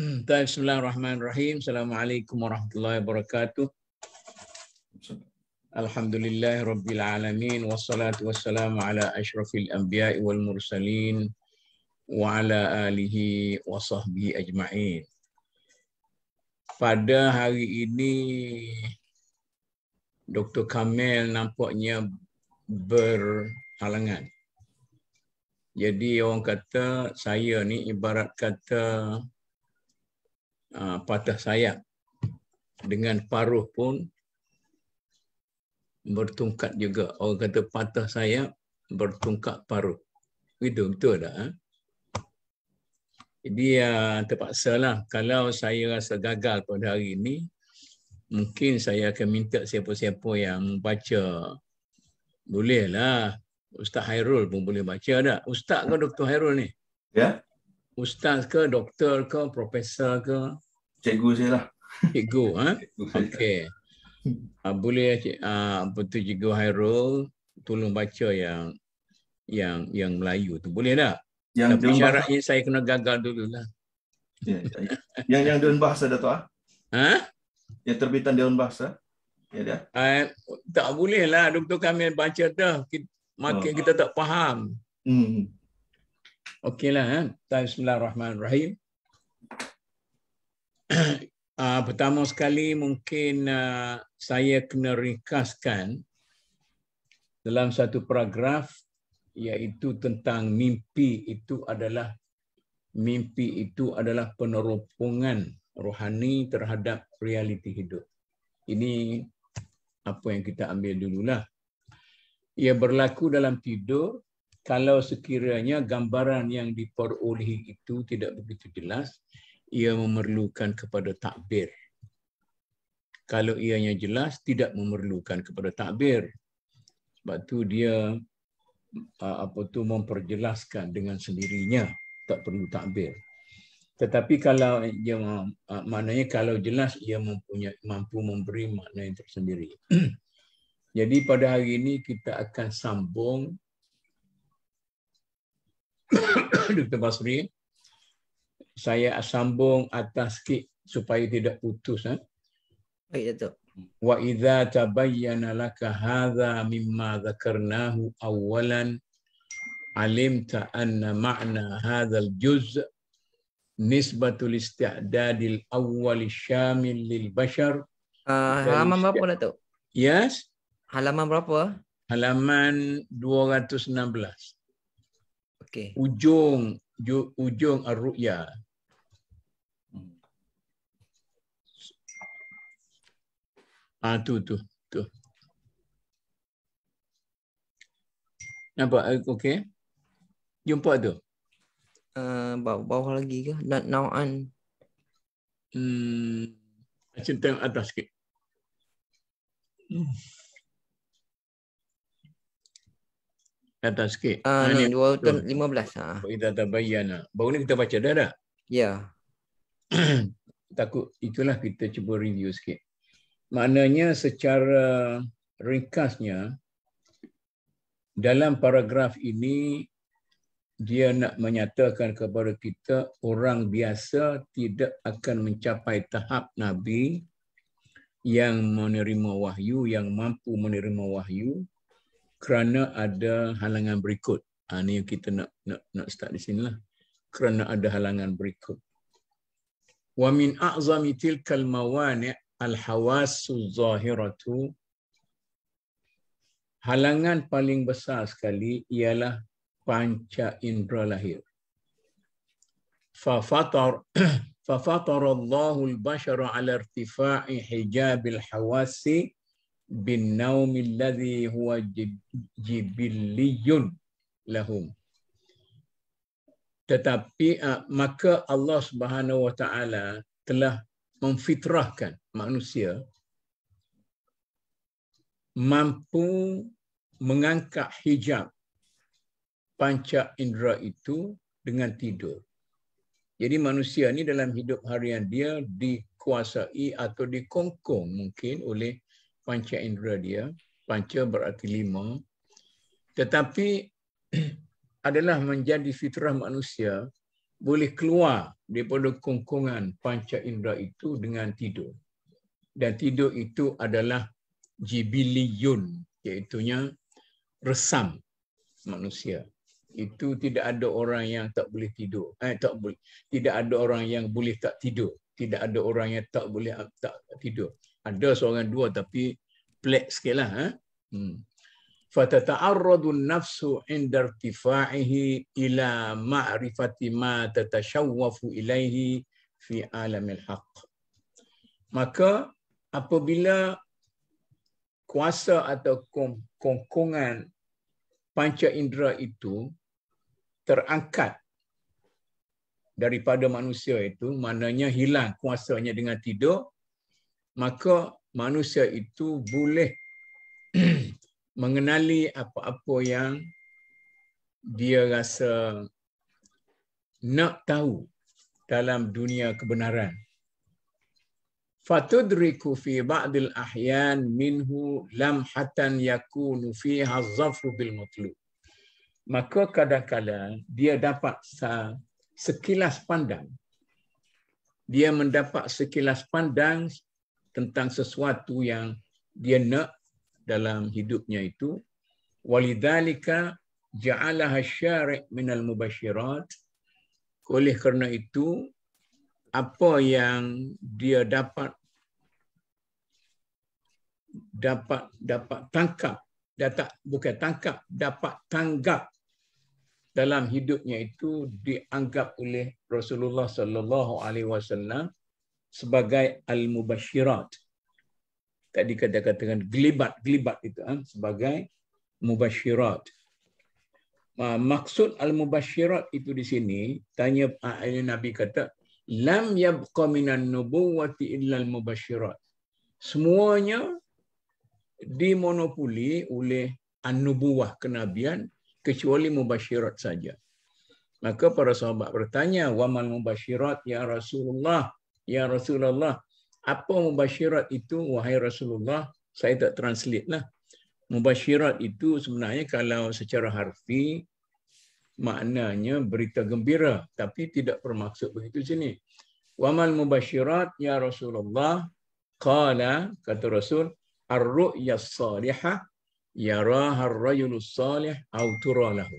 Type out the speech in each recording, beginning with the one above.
Bismillahirrahmanirrahim. Assalamualaikum warahmatullahi wabarakatuh. Alhamdulillahi rabbil alamin. Wassalatu wassalamu ala asyrafil anbiya'i wal mursalin. Wa ala alihi wa sahbihi ajma'in. Pada hari ini, Dr. Kamil nampaknya berhalangan. Jadi orang kata saya ni ibarat kata patah sayap, dengan paruh pun bertungkat juga. Orang kata patah sayap bertungkat paruh. Itu betul tak? Jadi terpaksalah. Kalau saya rasa gagal pada hari ini, mungkin saya akan minta siapa-siapa yang baca. Bolehlah. Ustaz Hairul pun boleh baca tak? Ustaz ke Dr. Hairul ni? Ya. Ustaz ke, doktor ke, profesor ke? Cikgu saya lah. Cikgu, okey. Boleh betul Cikgu Hairul tolong baca yang Melayu tu. Boleh tak? Yang tapi syaratnya saya kena gagal dululah. Ya. Yang Dewan Bahasa Dato'? Yang terbitan Dewan Bahasa? Ya dia. Tak boleh lah Dr. Kamil baca dah. Makin kita tak faham. Okeylah. Bismillahirrahmanirrahim. Pertama sekali mungkin saya kena ringkaskan dalam satu paragraf, iaitu tentang mimpi itu adalah peneropongan rohani terhadap realiti hidup. Ini apa yang kita ambil dululah. Ia berlaku dalam tidur kalau sekiranya gambaran yang diperolehi itu tidak begitu jelas, ia memerlukan kepada takbir. Kalau ianya jelas, tidak memerlukan kepada takbir. Sebab tu dia memperjelaskan dengan sendirinya, tak perlu takbir. Tetapi kalau dia maknanya kalau jelas ia mampu memberi makna yang tersendiri. Jadi pada hari ini kita akan sambung Dr. Basri. Saya sambung atas sikit supaya tidak putus. Baik, Datuk. Wa idza tabayyana laka hadza mimma dzakarnahu awwalan alimta anna ma'na hadzal juz' nisbatul isti'dadil awwal syamil lil bashar. Halaman berapa, Datuk? Yes. Halaman berapa? Halaman 216. Okey. Ujung Ar-Ru'ya. Tu. Nampak? Okey. Jumpa tu. Bawah lagi ke? Nau'an. Macam tengok atas sikit. Atas sikit. Ni 215. Kita tabayyana. Baru ni kita baca dah tak? Ya. Takut itulah kita cuba review sikit. Maknanya secara ringkasnya dalam paragraf ini dia nak menyatakan kepada kita orang biasa tidak akan mencapai tahap Nabi yang menerima wahyu, yang mampu menerima wahyu kerana ada halangan berikut. Ini yang kita nak start di sinilah. Kerana ada halangan berikut. Wa min a'zami tilkal mawani' al-hawassu zahiratu. Halangan paling besar sekali ialah panca indera lahir. Fafatara Allahu al-bashara ala irtifa'i hijabil hawasi bin naumi alladhi huwa jibilliyun lahum. Tetapi maka Allah Subhanahu wa taala telah memfitrahkan manusia mampu mengangkat hijab panca indera itu dengan tidur. Jadi manusia ni dalam hidup harian dia dikuasai atau dikongkong mungkin oleh panca indera dia. Panca berarti 5. Tetapi adalah menjadi fitrah manusia boleh keluar daripada kongkongan panca indera itu dengan tidur. Dan tidur itu adalah jibiliyun, iaitunya resam manusia. Itu tidak ada orang yang tak boleh tidur. Tidak ada orang yang boleh tak tidur. Tidak ada orang yang tak boleh tak tidur. Ada seorang dua tapi pelik sikitlah. فَتَتَعَرَّضُ النَّفْسُ عِنْدَ ارْتِفَاعِهِ إِلَى مَعْرِفَةِ مَا تَتَشَوَّفُ إِلَيْهِ فِي عَالَمِ الْحَقِّ. Maka apabila kuasa atau kongkongan panca indera itu terangkat daripada manusia itu, maknanya hilang kuasanya dengan tidur, maka manusia itu boleh mengenali apa-apa yang dia rasa nak tahu dalam dunia kebenaran. Fatudriku fi ba'dil ahyan minhu lamhatan yakunu fiha az-zafru bil matlub. Maka kadang-kadang dia dapat sekilas pandang. Dia mendapat sekilas pandang tentang sesuatu yang dia nak dalam hidupnya itu. Walidzalika ja'alaha syari' minal mubasyirat. Oleh kerana itu, apa yang dia dapat tanggap dalam hidupnya itu dianggap oleh Rasulullah sallallahu alaihi wasallam sebagai al-mubasyirat. Tadi katakan gelibat itu sebagai mubasyirat. Maksud al-mubasyirat itu di sini, tanya Nabi kata, lam yabqa minan nubuwwati illa al-mubasyirat. Semuanya dimonopoli oleh an-nubuwah, kenabian, kecuali mubasyirat saja. Maka para sahabat bertanya, wa mal mubasyirat ya Rasulullah? Ya Rasulullah, apa mubasyirat itu wahai Rasulullah? Saya tak translate lah. Mubasyirat itu sebenarnya kalau secara harfi maknanya berita gembira, tapi tidak bermaksud begitu sini. Wa mal mubasyirat ya Rasulullah? Qala, kata Rasul, ar-ru'ya as-salihah yaraha ar-rajulu as-salih aw tura lahu.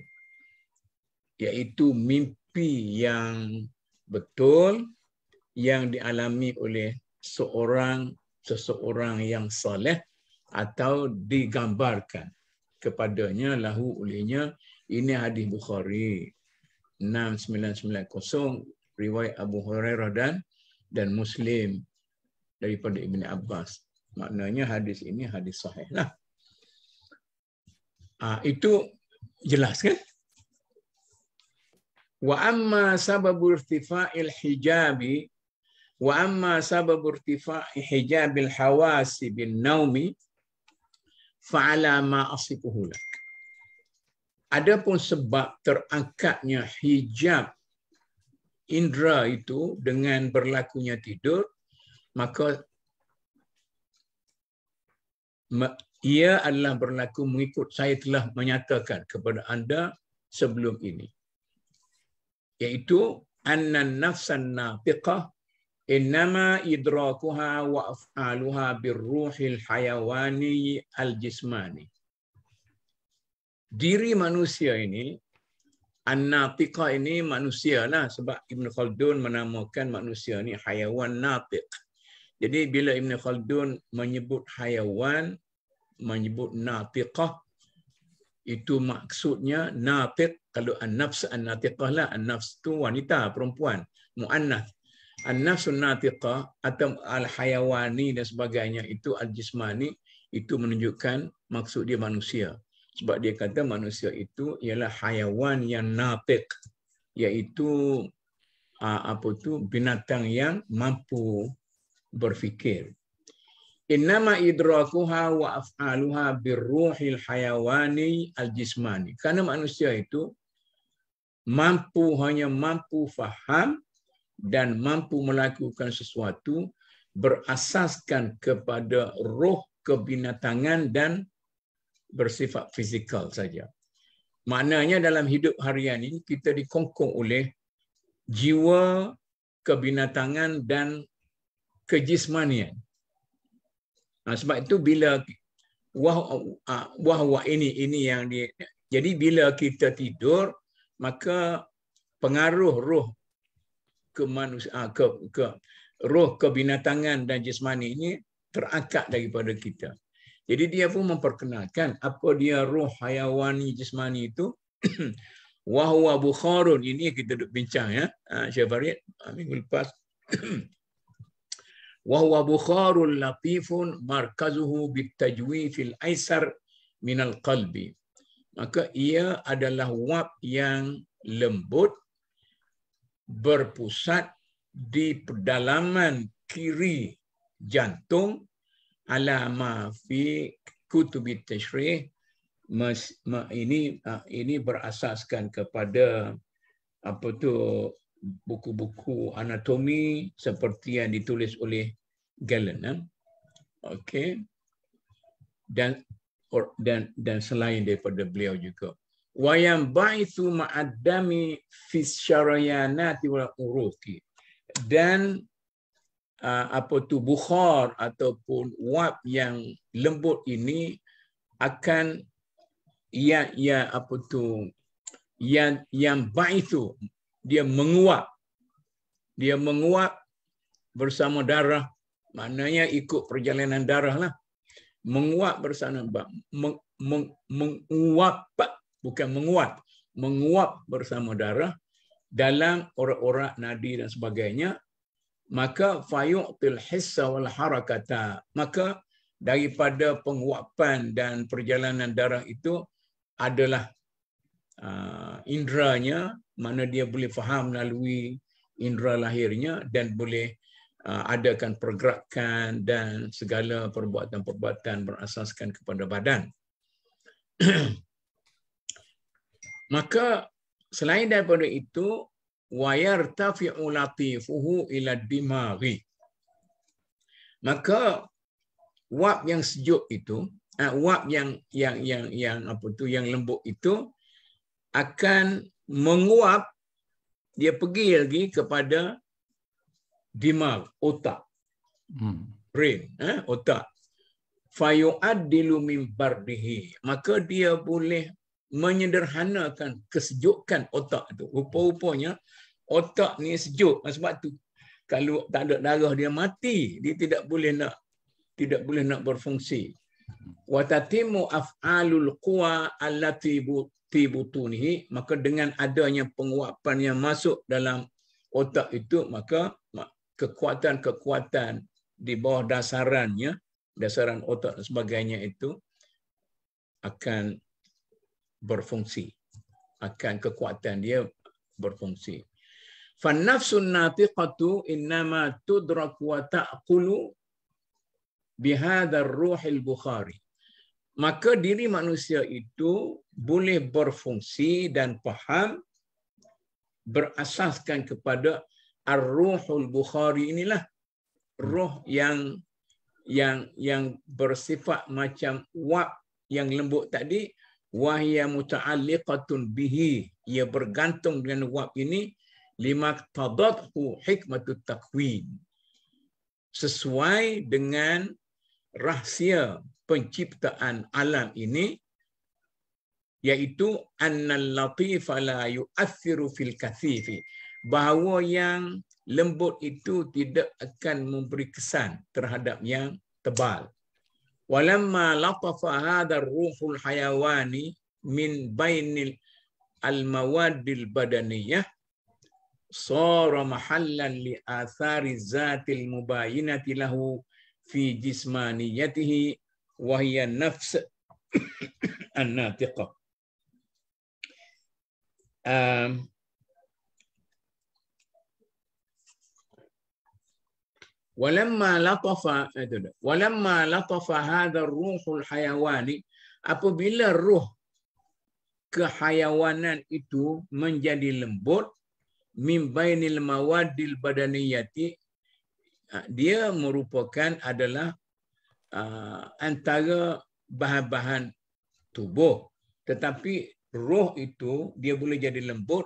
Iaitu mimpi yang betul yang dialami oleh seseorang yang saleh atau digambarkan kepadanya lahu olehnya. Ini hadis Bukhari 6990 riwayat Abu Hurairah dan Muslim daripada Ibn Abbas. Maknanya hadis ini hadis sahih lah. Itu jelas kan? Wa amma sababu irtifa'il hijabi wa amma sababu irtifa'i hijabil hawasi bin naumi fa'ala ma asifuhu lak. Adapun sebab terangkatnya hijab indera itu dengan berlakunya tidur, maka ia adalah berlaku mengikut saya telah menyatakan kepada anda sebelum ini. Iaitu annan nafsan natiqah innama idrakuha wa af'aluha birruhil hayawani al-jismani. Diri manusia ini, an-natiqah ini manusia lah, sebab Ibn Khaldun menamakan manusia ini hayawan natiq. Jadi bila Ibn Khaldun menyebut hayawan, menyebut natiqah, itu maksudnya natiq. Kalau an-nafs an-natiqah lah, an-nafs tu wanita, perempuan, mu'annath. An-nafsun natiqah atau al-hayawani dan sebagainya itu al-jismani, itu menunjukkan maksud dia manusia. Sebab dia kata manusia itu ialah hayawan yang natiq, iaitu binatang yang mampu berfikir. Innama idrakuha wa af'aluha birruhil hayawani al-jismani. Karena manusia itu hanya mampu faham dan mampu melakukan sesuatu berasaskan kepada roh kebinatangan dan bersifat fizikal saja. Maknanya dalam hidup harian ini kita dikongkong oleh jiwa kebinatangan dan kejismanian. Sebab itu bila wahwa ini yang jadi bila kita tidur, maka pengaruh roh ke manusia, ke roh kebinatangan dan jismani ini terangkat daripada kita. Jadi dia pun memperkenalkan apa dia roh hayawani jismani itu. Wahwa bukharun, ini kita duk bincang ya, Syekh Farid minggu lepas. Wahwa bukharul latifun markazuhu bitajwifil aisar minal qalbi. Maka ia adalah wab yang lembut berpusat di pedalaman kiri jantung, ala ma fi kutubit tashrih. Ini berasaskan kepada apa tu buku-buku anatomi seperti yang ditulis oleh Galen. Okey. Dan selain daripada beliau juga. Wa yanba'ithu ma'addami fi syarayanati wal uruqi. Dan apa tu bukhar ataupun wab yang lembut ini akan yang ba'ithu, dia menguap bersama darah, maknanya ikut perjalanan darah lah. Menguap bersama menguap bersama darah dalam orak-orak nadi dan sebagainya. Maka fayu'til hissa wal harakata, maka daripada penguapan dan perjalanan darah itu adalah inderanya, mana dia boleh faham melalui indera lahirnya dan boleh adakan pergerakan dan segala perbuatan-perbuatan berasaskan kepada badan. Maka selain daripada itu, wa yartafi'u latifuhu ila dimaghi. Maka wab yang sejuk itu, wab yang lembut itu akan menguap, dia pergi lagi kepada dimag, otak. Brain, otak. Fayu'addilu min bardihi. Maka dia boleh menyederhanakan kesejukan otak itu. Rupa-rupanya otak ni sejuk. Sebab tu kalau tak ada darah dia mati, dia tidak boleh nak berfungsi. Wa tatimu af'alul quwa allati fi butunihi. Maka dengan adanya penguapan yang masuk dalam otak itu, maka kekuatan-kekuatan di bawah dasaran otak dan sebagainya itu akan berfungsi. Kekuatan dia berfungsi. Fan-nafsun natiqatu innama tudrak wa ta'qulu bihadzal ruhil bukhari. Maka diri manusia itu boleh berfungsi dan faham berasaskan kepada ar-ruhul bukhari. Inilah roh yang bersifat macam wab yang lembut tadi. Wahya muta'alliqatun bihi, ia bergantung dengan wab ini, lima tadathu hikmatut takwin, sesuai dengan rahsia penciptaan alam ini, iaitu annal latifa la yu'athiru fil kathifi, bahawa yang lembut itu tidak akan memberi kesan terhadap yang tebal. Walamma latafa hadzal ruhul hayawani min bainil al-mawaddil badaniyah sara mahallan li athari zatil mubayinati lahu fi jismaniyatihi wa hiya nafs an-natiqah. Walamma latafa hadzal ruhul hayawani, apabila ruh kehayawanan itu menjadi lembut, min bainil mawadil badaniyati, dia merupakan adalah antara bahan-bahan tubuh, tetapi roh itu dia boleh jadi lembut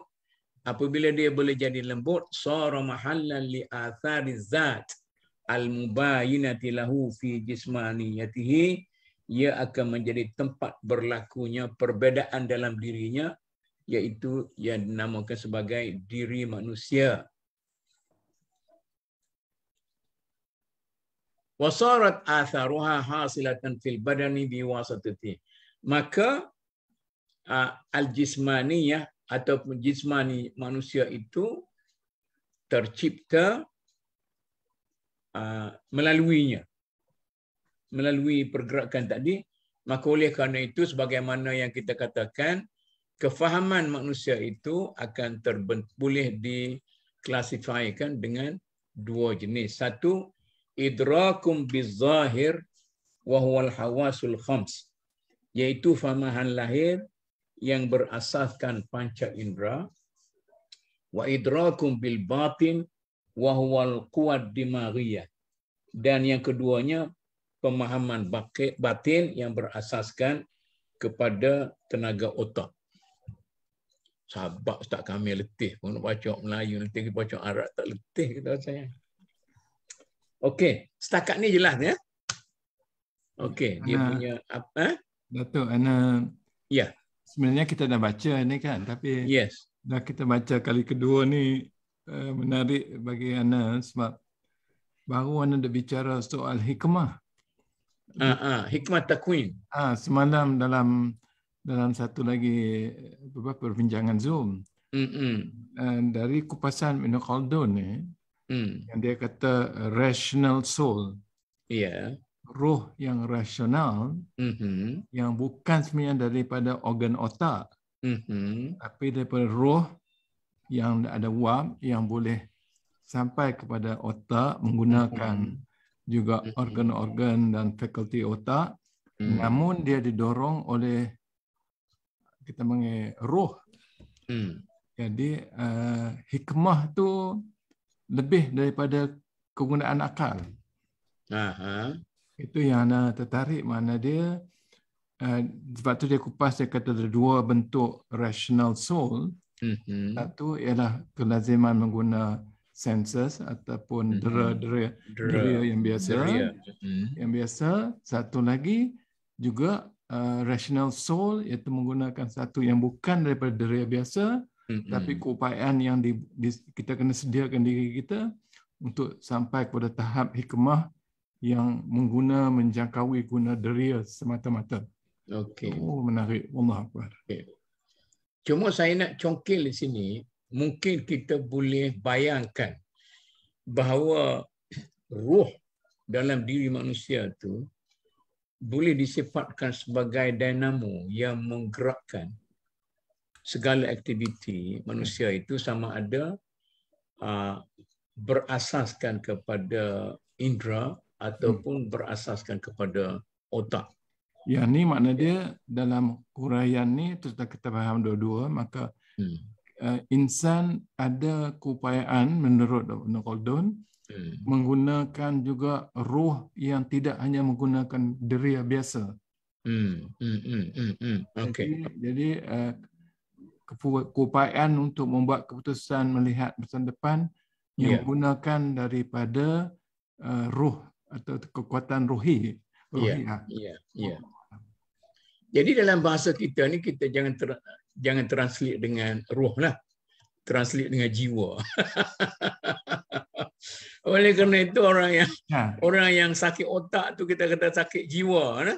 apabila dia boleh jadi lembut, sara mahallan li athari zat al-mubayinati lahu fi jismaniyatihi, ia akan menjadi tempat berlakunya perbezaan dalam dirinya, iaitu yang dinamakan sebagai diri manusia. Wasarat atharuha hasilatan fil badani biwasatati, maka al-jismaniyah ataupun jismani manusia itu tercipta melalui pergerakan tadi. Maka oleh kerana itu, sebagaimana yang kita katakan, kefahaman manusia itu akan boleh diklasifikasikan dengan dua jenis. Satu, idrakum bizahir wa huwal hawasul khams, iaitu fahaman lahir yang berasaskan panca indera, wa idrakum bil batin wa huwal quwat dimaghiyah, dan yang keduanya pemahaman batin yang berasaskan kepada tenaga otak. Sahabat Ustaz kami letih pun nak baca Melayu, nanti kita baca Arab tak letih kita saya. Okey, setakat ni jelas ya. Okey, dia punya apa? Datuk Ana. Ya. Sebenarnya kita dah baca ni kan, tapi yes, dah kita baca kali kedua ni menarik bagi Ana sebab baru Ana dah bicara soal hikmah. Hikmah takwin. Semalam dalam satu lagi perbincangan Zoom. Dari kupasan Ibn Khaldun ni, yang dia kata rational soul. Yeah. Roh yang rasional, yang bukan sebenarnya daripada organ otak, tapi daripada roh yang ada wab, yang boleh sampai kepada otak menggunakan juga organ-organ dan fakulti otak, namun dia didorong oleh kita panggil roh. Jadi hikmah tu lebih daripada kegunaan akal. Itu yang Ana tertarik, mana dia sebab tu dia kupas, dia kata ada dua bentuk rational soul. Satu ialah kelaziman mengguna senses ataupun dera yang biasa. Yang biasa. Satu lagi juga rational soul, iaitu menggunakan satu yang bukan daripada dera biasa, tapi keupayaan yang kita kena sediakan diri kita untuk sampai kepada tahap hikmah yang menjangkaui guna deria semata-mata. Okey. Oh, menarik. Wallahu akbar. Okay. Cuma saya nak congkil di sini, mungkin kita boleh bayangkan bahawa roh dalam diri manusia tu boleh disifatkan sebagai dinamo yang menggerakkan segala aktiviti manusia itu, sama ada berasaskan kepada indera ataupun berasaskan kepada otak. Yang ni makna dia dalam huraian ni, terus kita faham dua-dua, maka insan ada keupayaan menurut Ibn Khaldun menggunakan juga roh yang tidak hanya menggunakan deria biasa. Okay. Jadi keupayaan untuk membuat keputusan melihat masa depan yang menggunakan daripada roh atau kekuatan rohi. Jadi dalam bahasa kita ni, kita jangan translate dengan roh lah, translate dengan jiwa. Oleh kerana itu orang yang sakit otak tu kita kata sakit jiwa lah.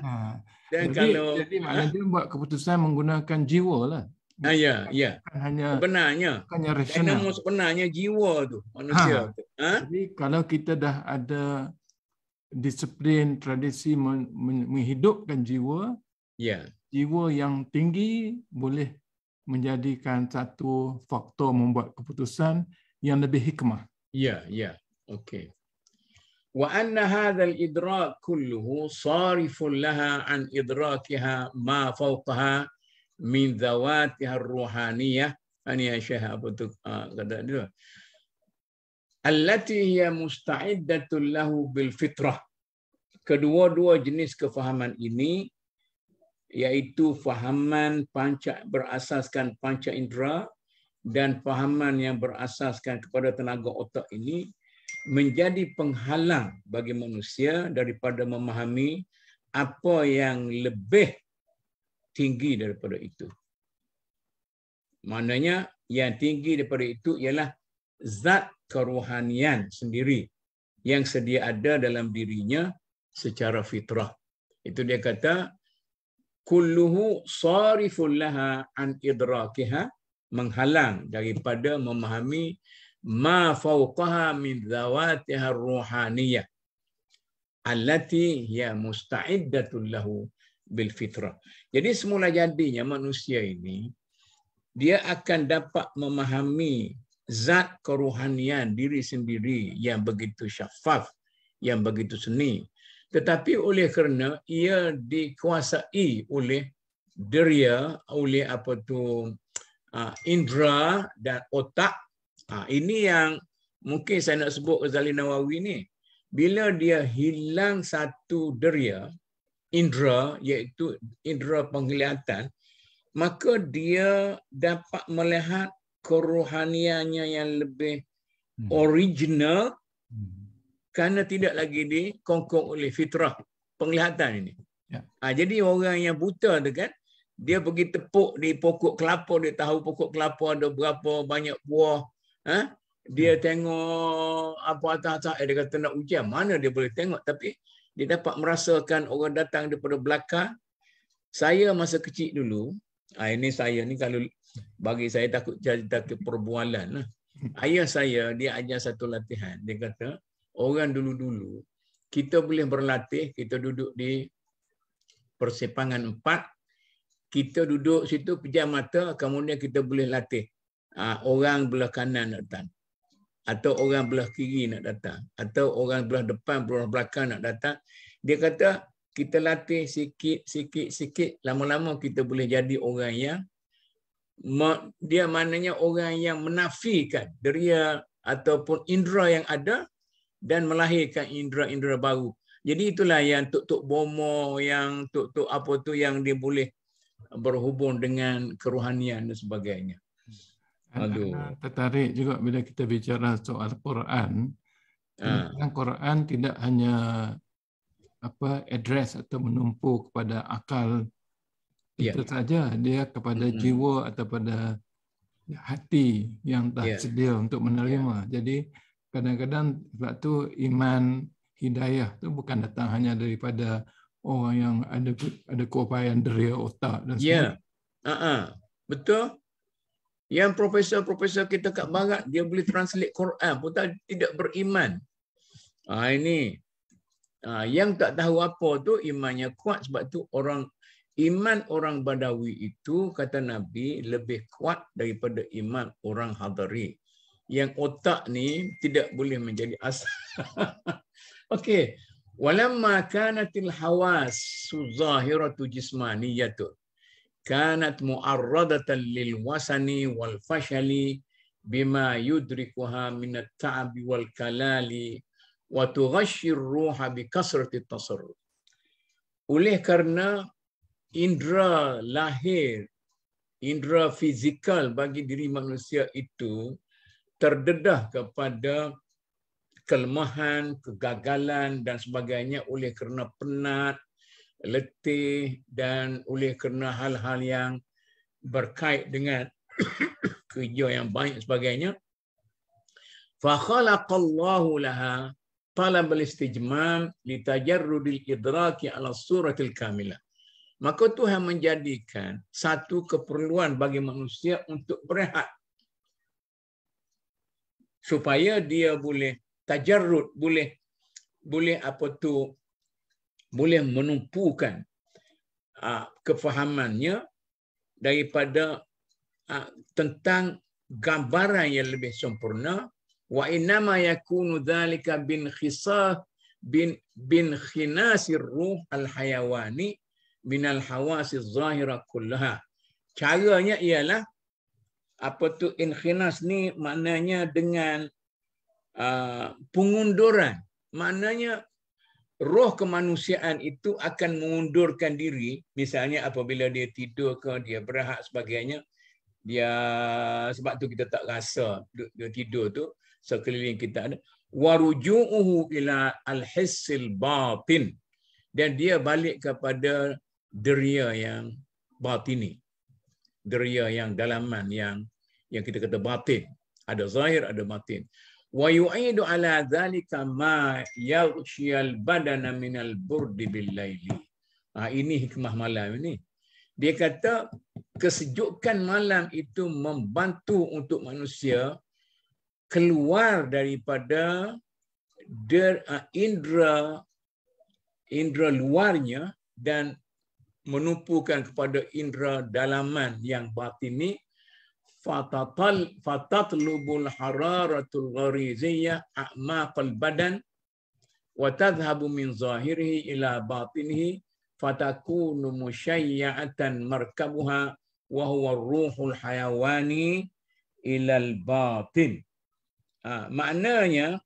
Dan jadi maknanya dia buat keputusan menggunakan jiwa lah. Sebenarnya dinamo sebenarnya jiwa tu manusia tu. Jadi kalau kita dah ada disiplin tradisi menghidupkan jiwa, jiwa yang tinggi boleh menjadikan satu faktor membuat keputusan yang lebih hikmah. Okey. Wa anna hadzal idrak kulluhu sarifun laha an idrakiha ma fawqaha min zawatiha ar-ruhaniyah. Ani Syekh apa tu kata dia, allati hiya musta'iddatun lahu bil fitrah. Kedua-dua jenis kefahaman ini, iaitu fahaman berasaskan panca indera dan fahaman yang berasaskan kepada tenaga otak ini menjadi penghalang bagi manusia daripada memahami apa yang lebih tinggi daripada itu. Maknanya yang tinggi daripada itu ialah zat kerohanian sendiri yang sedia ada dalam dirinya secara fitrah. Itu dia kata kulluhu sarifun laha an idrakiha, menghalang daripada memahami ma fawqaha min zawatiha ruhaniyah allati hiya musta'iddatun lahu bil fitrah. Jadi semula jadinya manusia ini dia akan dapat memahami zat kerohanian diri sendiri yang begitu syafaf, yang begitu seni. Tetapi oleh kerana ia dikuasai oleh deria, oleh indra dan otak. Ini yang mungkin saya nak sebut Ghazali Nawawi ni. Bila dia hilang satu deria, indra, iaitu indra penglihatan, maka dia dapat melihat kerohaniannya yang lebih original kerana tidak lagi dikongkong oleh fitrah penglihatan ini. Ya. Jadi orang yang buta tu kan, dia pergi tepuk di pokok kelapa, dia tahu pokok kelapa ada berapa banyak buah. Dia tengok apa atas-atas, dia kata nak ujian, mana dia boleh tengok, tapi dia dapat merasakan orang datang daripada belakang. Saya masa kecil dulu, ini saya ni kalau bagi saya takut perbualan. Ayah saya, dia ajar satu latihan. Dia kata, orang dulu-dulu, kita boleh berlatih, kita duduk di persimpangan 4, kita duduk situ, pejam mata, kemudian kita boleh latih. Orang belah kanan nak datang, atau orang belah kiri nak datang, atau orang belah depan, belah belakang nak datang. Dia kata, kita latih sikit, lama-lama kita boleh jadi orang yang dia maknanya orang yang menafikan deria ataupun indera yang ada dan melahirkan indera-indera baru. Jadi itulah yang tuk-tuk bomo, yang tuk-tuk apa tu yang dia boleh berhubung dengan kerohanian dan sebagainya. Anak tertarik juga bila kita bicara soal Quran. Quran tidak hanya address atau menumpu kepada akal itu saja, dia kepada jiwa atau pada hati yang tak sedia untuk menerima. Jadi kadang-kadang sebab tu iman hidayah tu bukan datang hanya daripada orang yang ada keupayaan deria otak dan sebagainya. Betul. Yang profesor-profesor kita kat barat, dia boleh translate Quran pun tidak beriman. Ini yang tak tahu apa tu imannya kuat. Sebab tu iman orang Badawi itu, kata Nabi, lebih kuat daripada iman orang Hadari. Yang otak ni tidak boleh menjadi asal. Okey. Walamma kanatil hawas zahiratu jismaniyatun kanat mu'arradatan lil wasani wal fashali bima yudrikuha min at-ta'bi wal kalali wa tughashshir ruha bi kasrati tasarruf. Oleh kerana indera lahir, indera fizikal bagi diri manusia itu terdedah kepada kelemahan, kegagalan dan sebagainya oleh kerana penat, letih dan oleh kerana hal-hal yang berkait dengan kerja yang banyak sebagainya. Fa khalaqallahu laha talab al-istijmam li tajarrudil idraki ala suratil kamilah. Maka Tuhan menjadikan satu keperluan bagi manusia untuk berehat supaya dia boleh tajarrud, boleh menumpukan kefahamannya daripada tentang gambaran yang lebih sempurna. Wa innama yakunu dzalika bin khinasir ruh al-hayawani minal hawasi zahira kullaha. Caranya ialah inkhinas ni maknanya dengan pengunduran. Maknanya roh kemanusiaan itu akan mengundurkan diri, misalnya apabila dia tidur ke, dia berehat sebagainya, Dia sebab tu kita tak rasa dia tidur tu sekeliling kita ada. Waruju'uhu ila al-hissil batin. Dan dia balik kepada deria yang batini. Deria yang dalaman, yang kita kata batin. Ada zahir, ada batin. Wa yu'idu ala dhalika ma yaghshiyal badana minal burdi bil laili. Ini hikmah malam ini. Dia kata kesejukan malam itu membantu untuk manusia keluar daripada indera luarnya dan menumpukan kepada indera dalaman yang batini. Fatatlubul hararatul ghariziyah a'maqal badan wa tadhhabu min zahirihi ila batinihi fatakunu musyayya'atan markabuha wa huwa ruhul hayawani ilal batin. Maknanya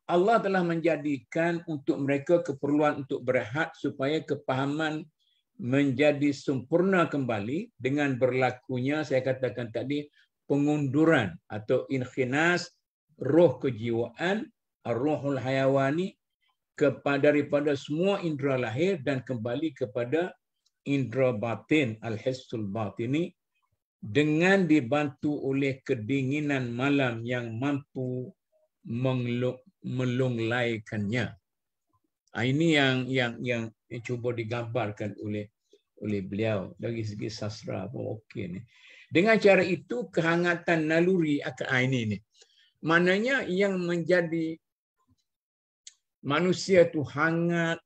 Allah telah menjadikan untuk mereka keperluan untuk berehat supaya kepahaman menjadi sempurna kembali dengan berlakunya, saya katakan tadi, pengunduran atau inkhinas roh kejiwaan, ar-ruhul hayawani, daripada semua indera lahir dan kembali kepada indera batin, al-hissul batini, dengan dibantu oleh kedinginan malam yang mampu melunglaikannya. Ini yang cuba digambarkan oleh beliau dari segi sastra pun okey ni. Dengan cara itu kehangatan naluri akan ini. Maknanya yang menjadi manusia tu hangat,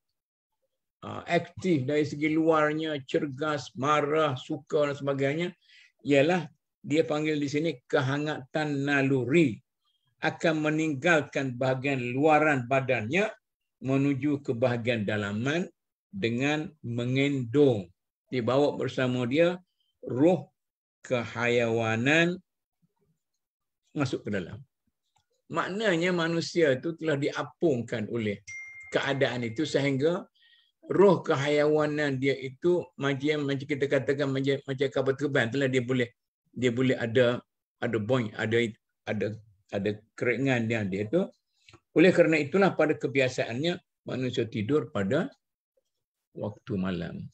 aktif dari segi luarnya, cergas, marah, suka dan sebagainya, ialah dia panggil di sini kehangatan naluri, akan meninggalkan bahagian luaran badannya menuju ke bahagian dalaman dengan mengendong. Dibawa bersama dia roh kehayawanan masuk ke dalam. Maknanya manusia itu telah diapungkan oleh keadaan itu sehingga roh kehayawanan dia itu macam kita katakan macam kapal terbang, telah dia boleh ada boing, ada keringan dia itu. Oleh kerana itulah pada kebiasaannya manusia tidur pada waktu malam.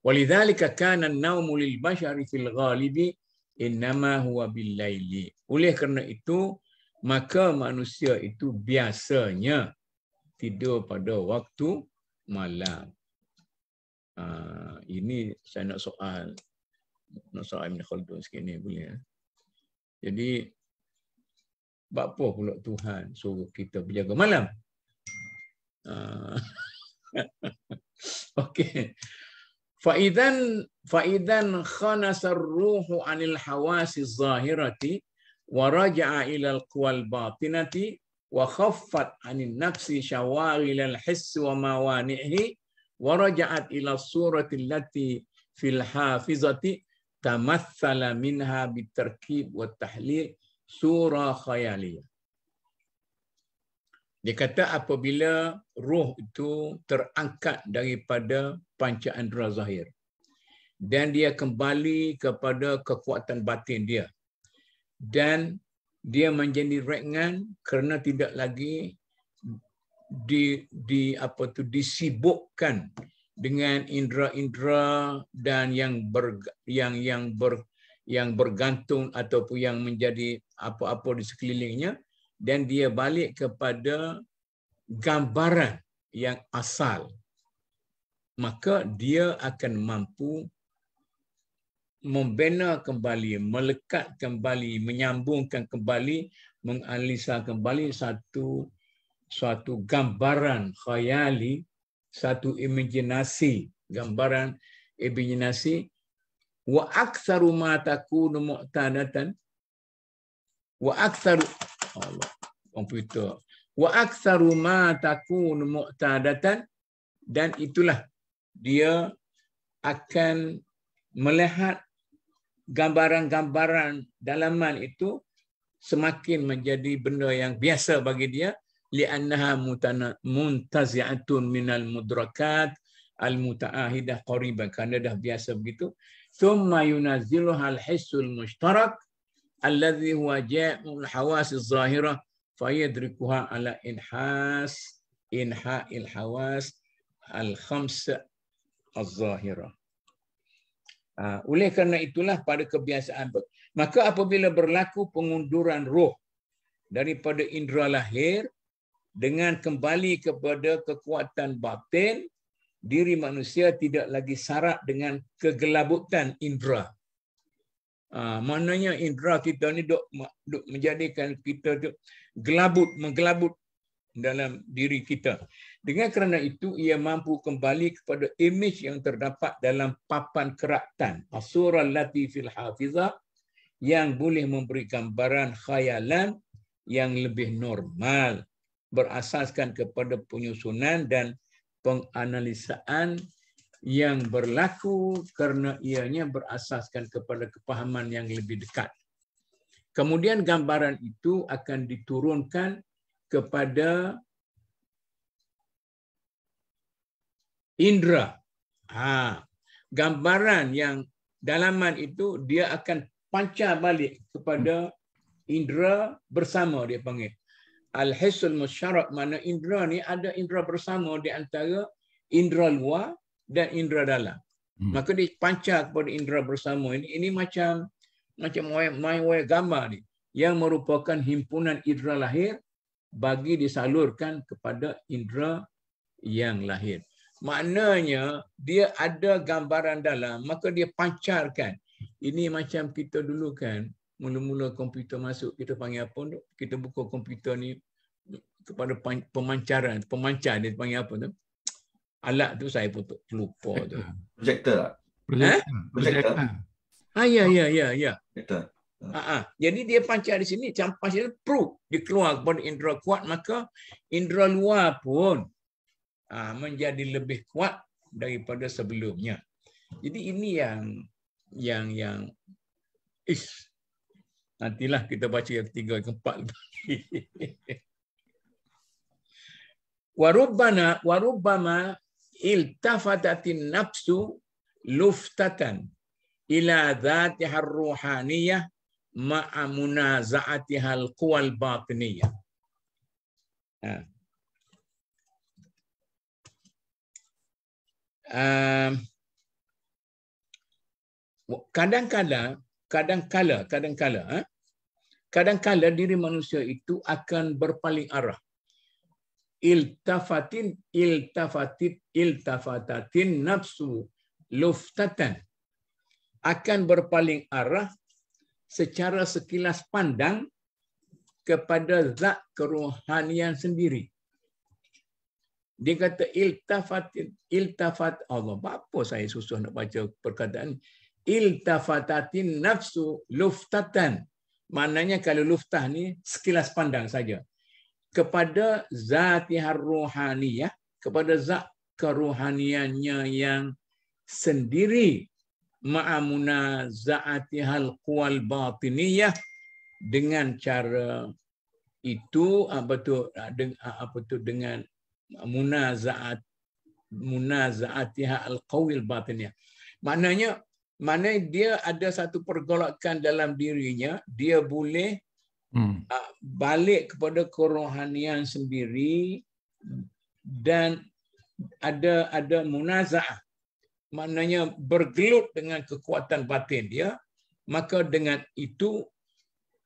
Walidzalika kana an-naumu lil bashari fil ghalibi innama huwa bil laili. Oleh kerana itu maka manusia itu biasanya tidur pada waktu malam. Ini saya nak soal Ibn Khaldun sikit ni boleh. Jadi apa pula Tuhan suruh kita berjaga malam? Okey. Faidan khanasa ar-ruhu 'anil hawasi az-zahirati wa raja'a ila al-quwal batinati wa khaffat 'anil nafsi shawaghil al-hiss wa mawani'ihi wa raja'at ila surati allati fil hafizati tamathala minha bitarkib wa tahlil surah khayaliyah. Dia kata apabila roh itu terangkat daripada panca indera zahir dan dia kembali kepada kekuatan batin dia dan dia menjadi ringan kerana tidak lagi disibukkan dengan indera-indera dan yang bergantung ataupun yang menjadi apa-apa di sekelilingnya, dan dia balik kepada gambaran yang asal, maka dia akan mampu membina kembali, melekat kembali, menyambungkan kembali, menganalisa kembali satu gambaran khayali, satu imajinasi, gambaran imajinasi. Wa aktsaru ma takunu mu'tadatan wa aktsaru Allah komputer wa aktsaru ma takunu mu'tadatan, dan itulah dia akan melihat gambaran-gambaran dalaman itu semakin menjadi benda yang biasa bagi dia, li'annaha muntazi'atun minal mudrakat al-muta'ahidah qariban, kerana dah biasa begitu thumma yunazziluha al-hissul mushtarak alladhi huwa jami'ul hawas az-zahirah fayadrikuha ala inha'il hawas al-khams az-zahirah. Oleh kerana itulah pada kebiasaan, maka apabila berlaku pengunduran roh daripada indera lahir dengan kembali kepada kekuatan batin, diri manusia tidak lagi syarat dengan kegelabutan indera. Maknanya indera kita ni duk menjadikan kita tu menggelabut dalam diri kita. Dengan kerana itu, ia mampu kembali kepada imej yang terdapat dalam papan keratan, as-surah allati fil hafizah, yang boleh memberi gambaran khayalan yang lebih normal, berasaskan kepada penyusunan dan penganalisaan yang berlaku kerana ianya berasaskan kepada kepahaman yang lebih dekat. Kemudian gambaran itu akan diturunkan kepada indera. Gambaran yang dalaman itu dia akan pancar balik kepada indera bersama, dia panggil. Al-hissul musyarak, mana indera ni ada indera bersama di antara indera luar dan indera dalam. Maka dia pancar kepada indera bersama ini. Ini macam main wayang gambar ni, yang merupakan himpunan indera lahir bagi disalurkan kepada indera yang lahir. Maknanya dia ada gambaran dalam, maka dia pancarkan. Ini macam kita dulu kan, mula-mula komputer masuk, kita panggil apa tu? Kita buka komputer ni kepada pemancar dia panggil apa tu? Alat tu saya pun lupa tu. Projector lah. Projector. Ya. Projector. Jadi dia pancar di sini, campas dia dia keluar kepada indera kuat, maka indera luar pun menjadi lebih kuat daripada sebelumnya. Jadi ini yang nantilah kita baca yang ketiga, yang keempat. Warubbama iltafatatin nafsu luftatan ila dhatiha ruhaniyah ma'a munaza'atiha al-quwal batiniyah. Kadang-kala diri manusia itu akan berpaling arah. Iltafatatin nafsu luftatan, akan berpaling arah secara sekilas pandang kepada zat kerohanian sendiri. Dia kata iltafat Allah. Apa saya susah nak baca perkataan iltafatatin nafsu luftatan. Maknanya kalau luftah ni sekilas pandang saja kepada zatihar rohaniyah, kepada zat kerohaniannya yang sendiri, ma'amuna za'atihal quwal batiniyah, dengan cara itu dengan munaza'atiha al-qawil batiniyah. Maknanya dia ada satu pergolakan dalam dirinya, dia boleh balik kepada kerohanian sendiri dan ada munaza'ah, maknanya bergelut dengan kekuatan batin dia. Maka dengan itu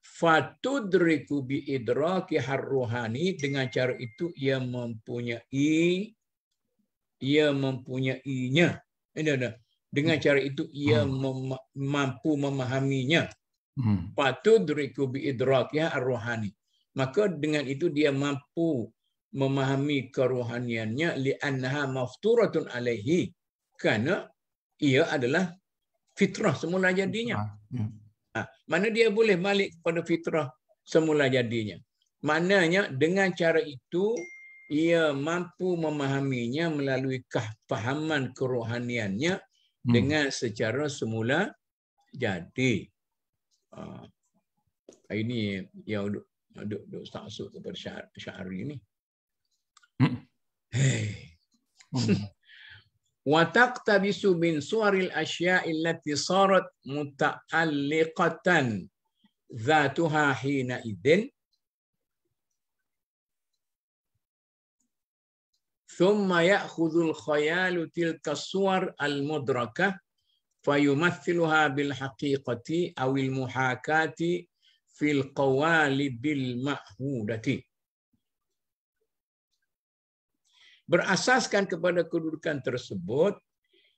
fatudriku bi idraki harruhani, dengan cara itu ia mempunyainya. Dengan cara itu ia mampu memahaminya. Fatudriku bi idrakiha ar-ruhani. Maka dengan itu dia mampu memahami kerohaniannya, li'annaha mafturatun alaihi, kerana ia adalah fitrah semula jadinya. Mana dia boleh balik kepada fitrah semula jadinya. Maknanya dengan cara itu ia mampu memahaminya melalui kefahaman kerohaniannya dengan secara semula jadi. Ini yang duk taksub kepada Syahri ni. wa taqtabisu min suwaril asya'i allati sarat muta'alliqatan dhatuha hina idzin thumma ya'khudhul khayalu tilka suwar al-mudrakah fayumathiluha bil haqiqati awil muhakati fil qawalibil ma'hudati. Berasaskan kepada kedudukan tersebut,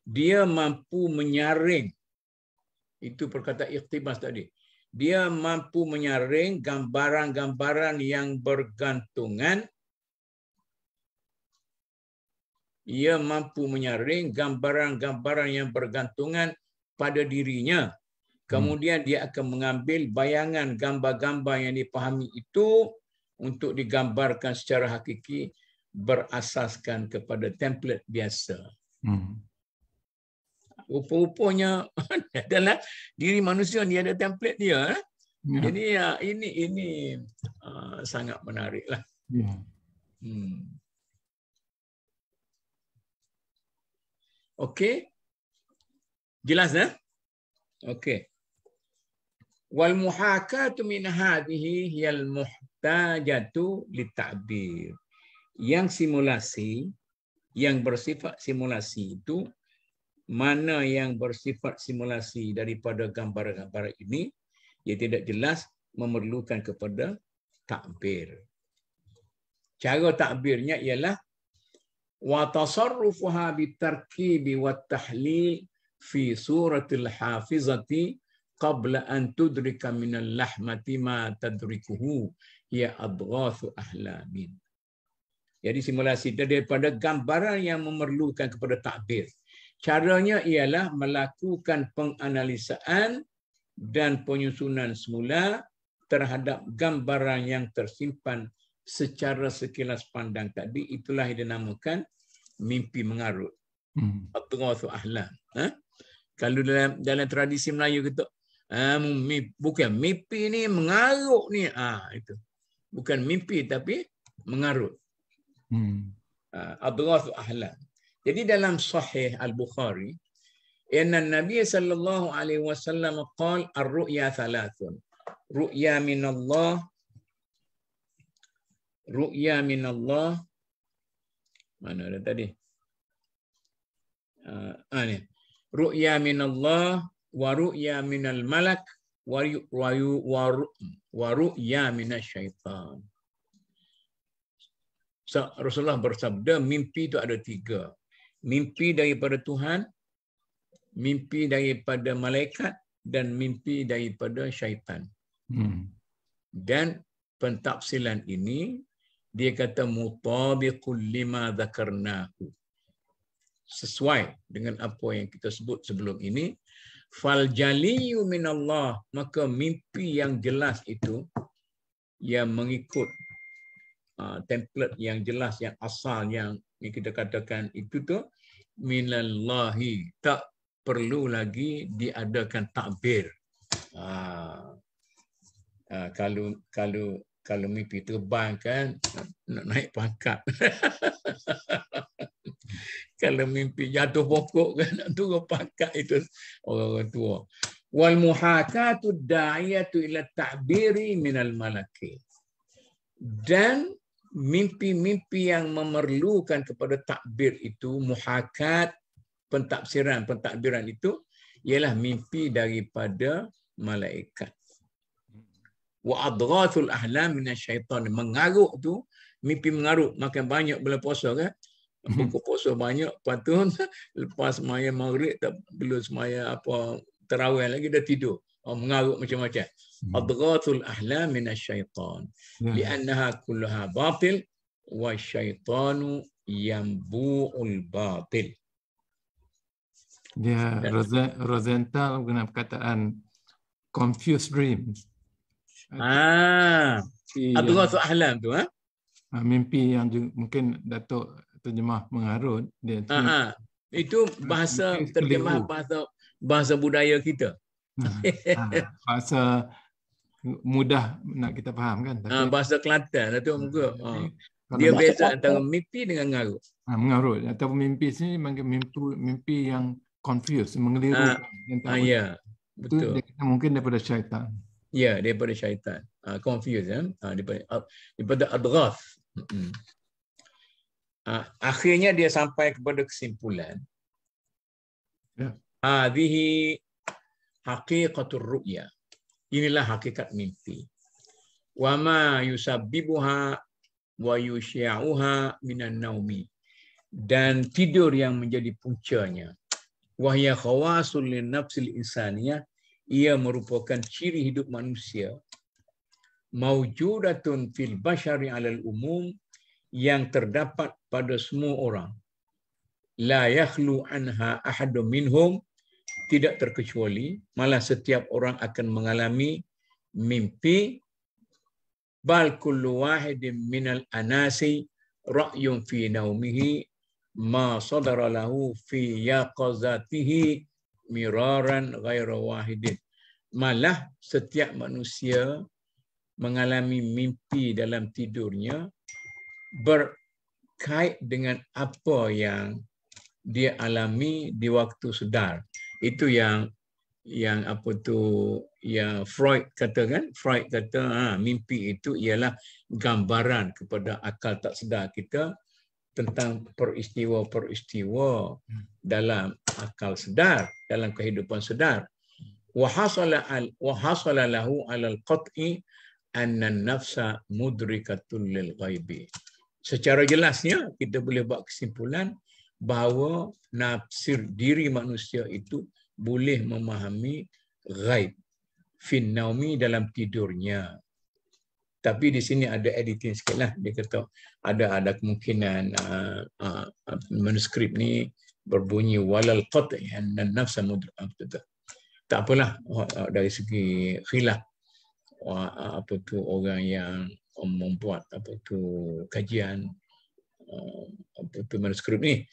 dia mampu menyaring, itu perkataan iqtibas tadi, dia mampu menyaring gambaran-gambaran yang bergantungan, ia mampu menyaring gambaran-gambaran yang bergantungan pada dirinya. Kemudian dia akan mengambil bayangan gambar-gambar yang dipahami itu untuk digambarkan secara hakiki berasaskan kepada template biasa. Rupa-rupanya adalah diri manusia ni ada template dia. Jadi ini sangat menariklah. Okey. Jelas dah? Okey. Wal muhakatu min hadhihi hiyal muhtajatu litabir. Yang simulasi, yang bersifat simulasi itu, mana yang bersifat simulasi daripada gambar-gambar ini, ia tidak jelas memerlukan kepada takbir. Cara takbirnya ialah wa tasarrufuha bitarkibi wat tahlil fi suratil hafizati qabla an tudrika minal lahmati ma tadrikuhu ya adghathu ahlamin. Jadi simulasi daripada gambaran yang memerlukan kepada takbir. Caranya ialah melakukan penganalisaan dan penyusunan semula terhadap gambaran yang tersimpan secara sekilas pandang tadi. Itulah yang dinamakan mimpi mengarut. Adghathu ahlam. Kalau dalam tradisi Melayu kita, bukan mimpi ni mengarut ni, itu. Bukan mimpi tapi mengarut. Adghathu ahlam. Jadi dalam Sahih Al-Bukhari, inna Nabi sallallahu alaihi wasallam qala ar-ru'ya thalathun. Ru'ya min Allah, mana ada tadi? Ni. Ru'ya min Allah wa ru'ya min al-malak wa ru'ya min asy-syaitan. Rasulullah bersabda, mimpi itu ada 3. Mimpi daripada Tuhan, mimpi daripada malaikat, dan mimpi daripada syaitan. Dan pentafsilan ini, dia kata mutabiqul lima dzakarnahu. Sesuai dengan apa yang kita sebut sebelum ini. Fal jaliyu minallah, maka mimpi yang jelas itu, yang mengikut template yang jelas, yang asal, yang kita katakan itu tu minallahi, tak perlu lagi diadakan takbir. Kalau mimpi terbang kan nak naik pangkat. Kalau mimpi jatuh pokok kan nak turun pangkat, itu orang tua. Wal muhakatu da'iyatu ila ta'biri minal malaki. Dan mimpi-mimpi yang memerlukan kepada takbir itu, muhakat, pentadbiran itu ialah mimpi daripada malaikat. Wa adghathul ahlam minasyaitan. Mengarut tu, mimpi mengarut, makan banyak bulan puasa kan? Buku puasa banyak, lepas tu lepas semaya maghrib tak belum semaya apa tarawih lagi dah tidur. Mengarut macam-macam. Adghathul ahlam minasyaitan. Li'annaha kullaha batil wa syaitanu yambu'ul batil. Dia Rosenthal guna perkataan confused dreams. Adghathu ahlam tu, mimpi yang mungkin Datuk terjemah mengarut dia. Itu bahasa terjemah bahasa budaya kita. Bahasa mudah nak kita faham kan, tapi bahasa Kelantan Datuk muka. Dia beza antara mimpi dengan ngarut. Mengarut atau mimpi sini mimpi yang confused, mengeliru. Ya, betul. Itu mungkin daripada syaitan. Ya, daripada syaitan. Confused daripada adghaf. Akhirnya dia sampai kepada kesimpulan. Hadhihi haqiqatur ru'ya. Inilah hakikat mimpi. Wa ma yusabbibuha wa yusyi'uha minan naumi. Dan tidur yang menjadi puncanya. Wa hiya khawasul lin nafsil insaniyah. Ia merupakan ciri hidup manusia. Maujudatun fil bashari 'alal umum, yang terdapat pada semua orang. La yakhlu anha ahadun minhum, tidak terkecuali, malah setiap orang akan mengalami mimpi. Bal kullu wahidin minal anasi ra'yun fi naumihi ma sadara lahu fi yaqazatihi miraran ghaira wahidin. Malah setiap manusia mengalami mimpi dalam tidurnya berkait dengan apa yang dia alami di waktu sedar. Itu yang Freud kata kan? Freud kata mimpi itu ialah gambaran kepada akal tak sedar kita tentang peristiwa-peristiwa dalam akal sedar, dalam kehidupan sedar. Wa hasala lahu 'alal qat'i anna an-nafsa mudrikatul lil ghaibi. Secara jelasnya kita boleh buat kesimpulan bahawa nafsir diri manusia itu boleh memahami ghaib fin naumi, dalam tidurnya. Tapi di sini ada editing sikitlah. Dia kata ada kemungkinan manuskrip ni berbunyi walal qat'i anna an-nafsa mudrikatul. Tak apalah, dari segi khilaf orang yang membuat kajian manuskrip ni,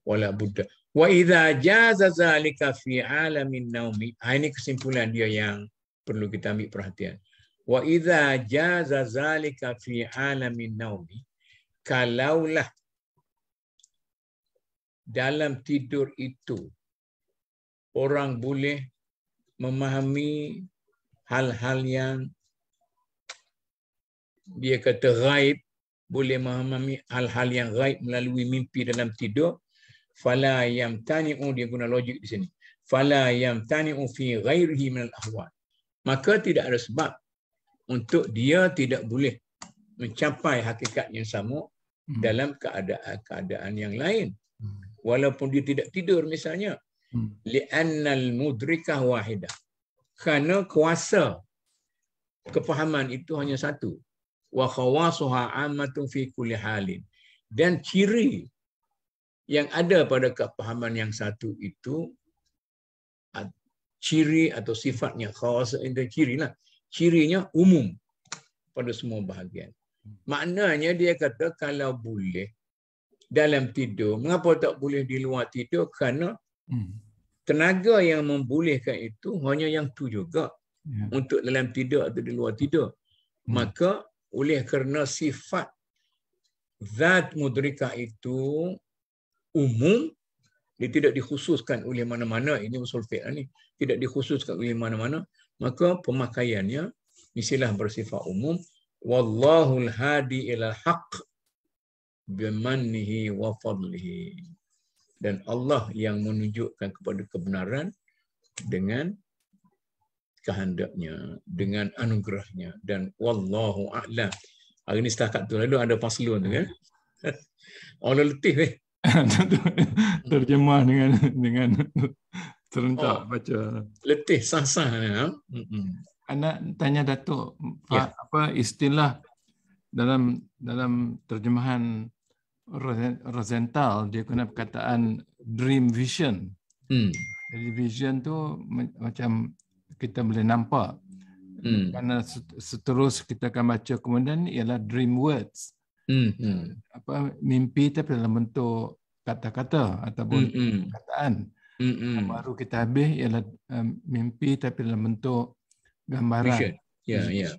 wala budda. Wa idza jaza zalika fi alamin naumi. Ini kesimpulan dia yang perlu kita ambil perhatian. Wa idza jaza zalika fi alamin naumi, kalaulah dalam tidur itu orang boleh memahami hal-hal yang dia kata ghaib, boleh memahami hal-hal yang ghaib melalui mimpi dalam tidur. Fala yamtani'u, dia guna logik di sini. Fala yamtani'u fi ghairihi min al-ahwal. Maka tidak ada sebab untuk dia tidak boleh mencapai hakikat yang sama dalam keadaan yang lain. Walaupun dia tidak tidur misalnya. Li'annal mudrikah wahidah. Kerana kuasa kefahaman itu hanya satu. Wa khawasuha ammatun fi kulli halin. Dan ciri yang ada pada kefahaman yang satu itu, ciri atau sifatnya, khawas itu cirilah. Cirinya umum pada semua bahagian. Maknanya dia kata kalau boleh dalam tidur, mengapa tak boleh di luar tidur? Kerana tenaga yang membolehkan itu hanya yang tu juga. Untuk dalam tidur atau di luar tidur. Maka oleh kerana sifat zat mudrikah itu umum, dia tidak dikhususkan oleh mana-mana. Ini usul fiqh ni, tidak dikhususkan oleh mana-mana, maka pemakaiannya mestilah bersifat umum. Wallahul hadi ilal haqq bimannihi wa fadlihi. Dan Allah yang menunjukkan kepada kebenaran dengan kehendaknya, dengan anugerahnya. Dan wallahu a'lam. Hari ni setakat tu lalu ada paslon tu kan. Allah letih terjemah dengan serentak baca. Letih sah-sah. Anak tanya Datuk, apa istilah dalam terjemahan Rosenthal, dia guna perkataan dream vision. Jadi vision tu macam kita boleh nampak. Kerana seterus kita akan baca kemudian ialah dream words. Mimpi tapi dalam bentuk kata-kata ataupun perkataan. Baru kita habis ialah mimpi tapi dalam bentuk gambaran. Ya.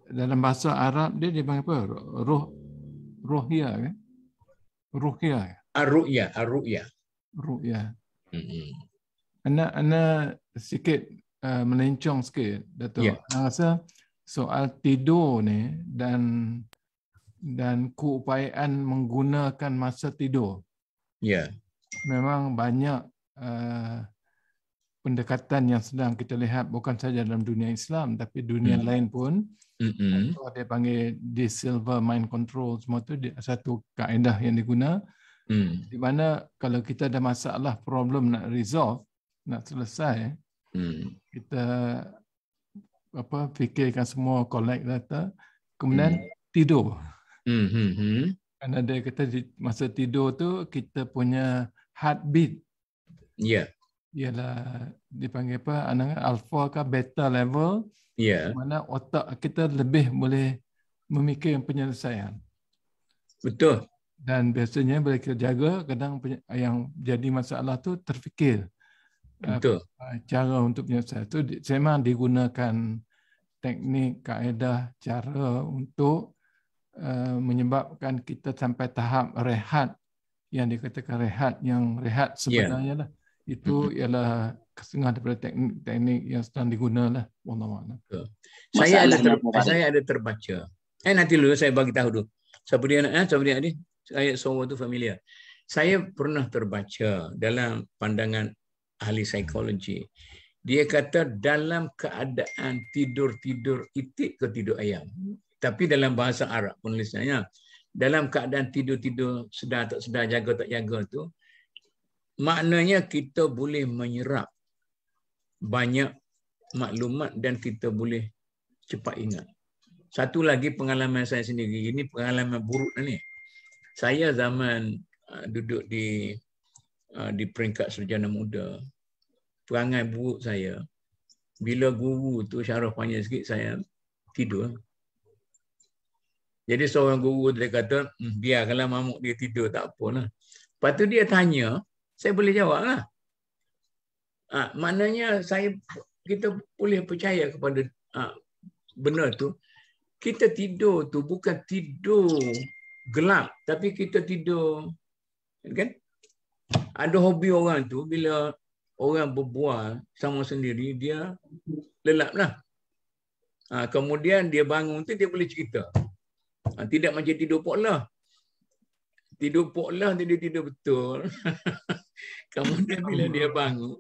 Dalam bahasa Arab dia dipanggil apa? Ruhya kan? Ruhya. Ar-ru'ya. Ruhya. Ana sikit melencong sikit, Dato'. Ya. Ana rasa soal tidur ni dan keupayaan menggunakan masa tidur. Ya. Memang banyak pendekatan yang sedang kita lihat bukan saja dalam dunia Islam tapi dunia lain pun. Dia panggil di silver mind control, semua tu satu kaedah yang diguna. Di mana kalau kita ada masalah, problem nak resolve, nak selesai, kita fikirkan semua, collect data, kemudian tidur. Kerana dia kata masa tidur tu kita punya heartbeat ialah dipanggil apa, alpha ke beta level, mana otak kita lebih boleh memikirkan penyelesaian. Betul. Dan biasanya bila kita jaga, kadang yang jadi masalah tu terfikir. Betul. Cara untuk penyelesaian tu memang digunakan teknik, kaedah, cara untuk menyebabkan kita sampai tahap rehat, yang dikatakan rehat, yang rehat sebenarnya lah. Itu ialah setengah daripada teknik yang sedang digunakan lah. Wallahualam. Saya ada terbaca. Nanti dulu saya bagi tahu dulu. Siapa dia ni? Saya semua tu familiar. Saya pernah terbaca dalam pandangan ahli psikologi. Dia kata dalam keadaan tidur itik ke tidur ayam. Tapi dalam bahasa Arab penulisannya, dalam keadaan tidur sedar tak sedar, jaga tak jaga tu, maknanya kita boleh menyerap banyak maklumat dan kita boleh cepat ingat. Satu lagi pengalaman saya sendiri, ini pengalaman buruk ni. Saya zaman duduk di peringkat sarjana muda, perangai buruk saya, bila guru tu syarah panjang sikit, saya tidur. Jadi seorang guru dia kata, biarkanlah mamuk dia tidur, tak apalah. Lepas tu dia tanya, saya boleh jawab lah. Maknanya kita boleh percaya kepada benda tu. Kita tidur tu bukan tidur gelap, tapi kita tidur, kan? Ada hobi orang tu, bila orang berbual sama sendiri, dia lelap lah. Kemudian dia bangun tu, dia boleh cerita. Tidak macam tidur poklah. Tidur poklah, dia tidur betul. Kemudian bila dia bangun,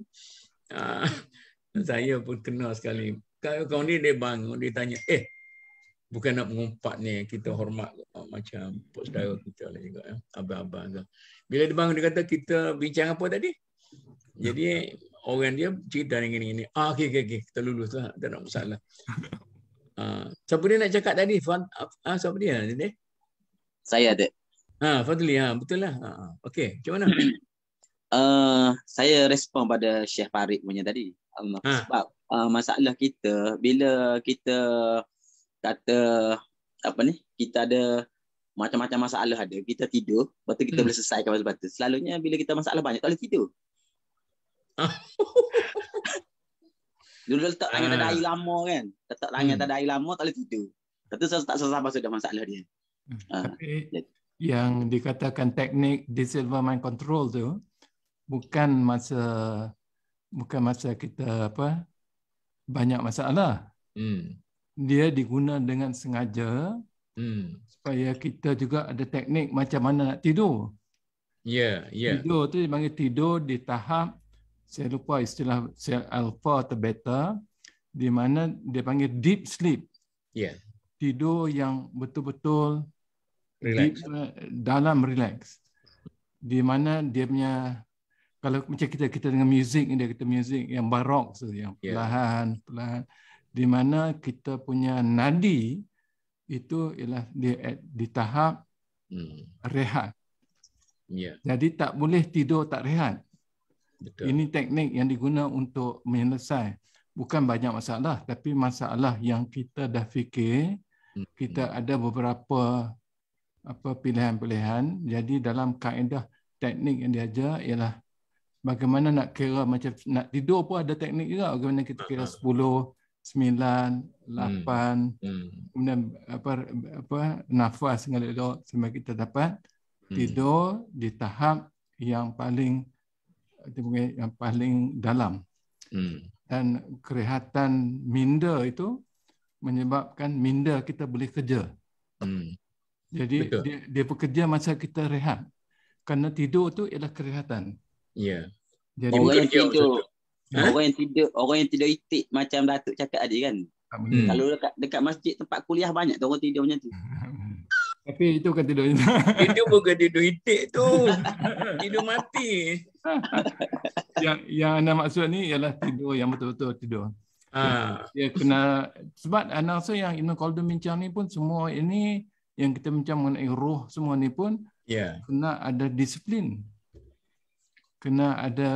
saya pun kenal sekali. Kalau ni dia bangun, dia tanya, bukan nak mengumpat ni, kita hormat macam pok saudara kita lah juga, abang-abang. Bila dia bangun, dia kata, kita bincang apa tadi? Jadi orang dia cerita gini-gini. Okey, kita lulus lah, tak ada masalah. Siapa dia nak cakap tadi? Siapa dia? Saya ada. Fadli, betul lah. Okey, macam mana? Saya respon pada Syekh Farid punya tadi. Sebab masalah kita, bila kita kata kita ada macam-macam masalah ada, kita tidur, lepas tu kita boleh selesaikan lepas tu. Selalunya bila kita masalah banyak, tak boleh tidur. Dulu letak tangan tak ada air lama kan. Letak tangan tak ada air lama, tak boleh tidur. Lepas tu saya tak sabar sudah masalah dia. Tapi yang dikatakan teknik di silver mind control tu bukan masa kita banyak masalah. Dia diguna dengan sengaja supaya kita juga ada teknik macam mana nak tidur. Tidur tu dipanggil tidur di tahap, saya lupa istilah alpha atau beta, di mana dia panggil deep sleep. Tidur yang betul-betul deep, dalam relax. Di mana dia punya, kalau macam kita dengan muzik, dia kata muzik yang barok, yang perlahan, di mana kita punya nadi itu ialah di tahap rehat. Jadi tak boleh tidur tak rehat. Betul. Ini teknik yang diguna untuk menyelesaikan bukan banyak masalah, tapi masalah yang kita dah fikir, kita ada beberapa pilihan-pilihan. Jadi dalam kaedah teknik yang diajar ialah bagaimana nak kira, macam nak tidur pun ada teknik juga. Bagaimana kita kira 10, 9, 8, kemudian nafas dengan elok sampai kita dapat tidur di tahap yang paling dalam. Dan kerehatan minda itu menyebabkan minda kita boleh kerja. Jadi dia bekerja masa kita rehat. Kerana tidur tu ialah kerehatan. Ya. Jadi orang yang tidur itik macam Datuk cakap tadi kan. Kalau dekat masjid tempat kuliah banyak tu orang tidur macam tu. Tapi itu kan tidur. Itu bukan tidur itik tu. Tidur mati. Yang anda maksud ni ialah tidur yang betul-betul tidur. Dia kena, sebab anda rasa yang Ibn Khaldun bincang ni pun semua ini yang kita bincang mengenai roh semua ni pun kena ada disiplin. Kena ada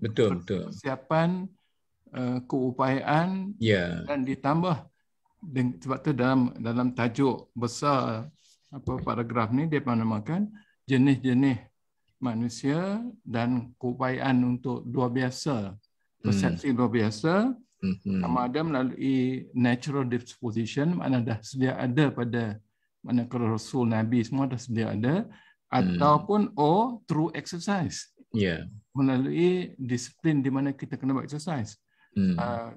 persiapan, keupayaan dan ditambah. Sebab tu dalam tajuk besar paragraf ni dia menamakan jenis-jenis manusia dan keupayaan untuk luar biasa, persepsi luar biasa, sama ada melalui natural disposition, mana dah sedia ada pada mana kalau Rasul Nabi semua dah sedia ada, ataupun through exercise, melalui disiplin di mana kita kena buat exercise.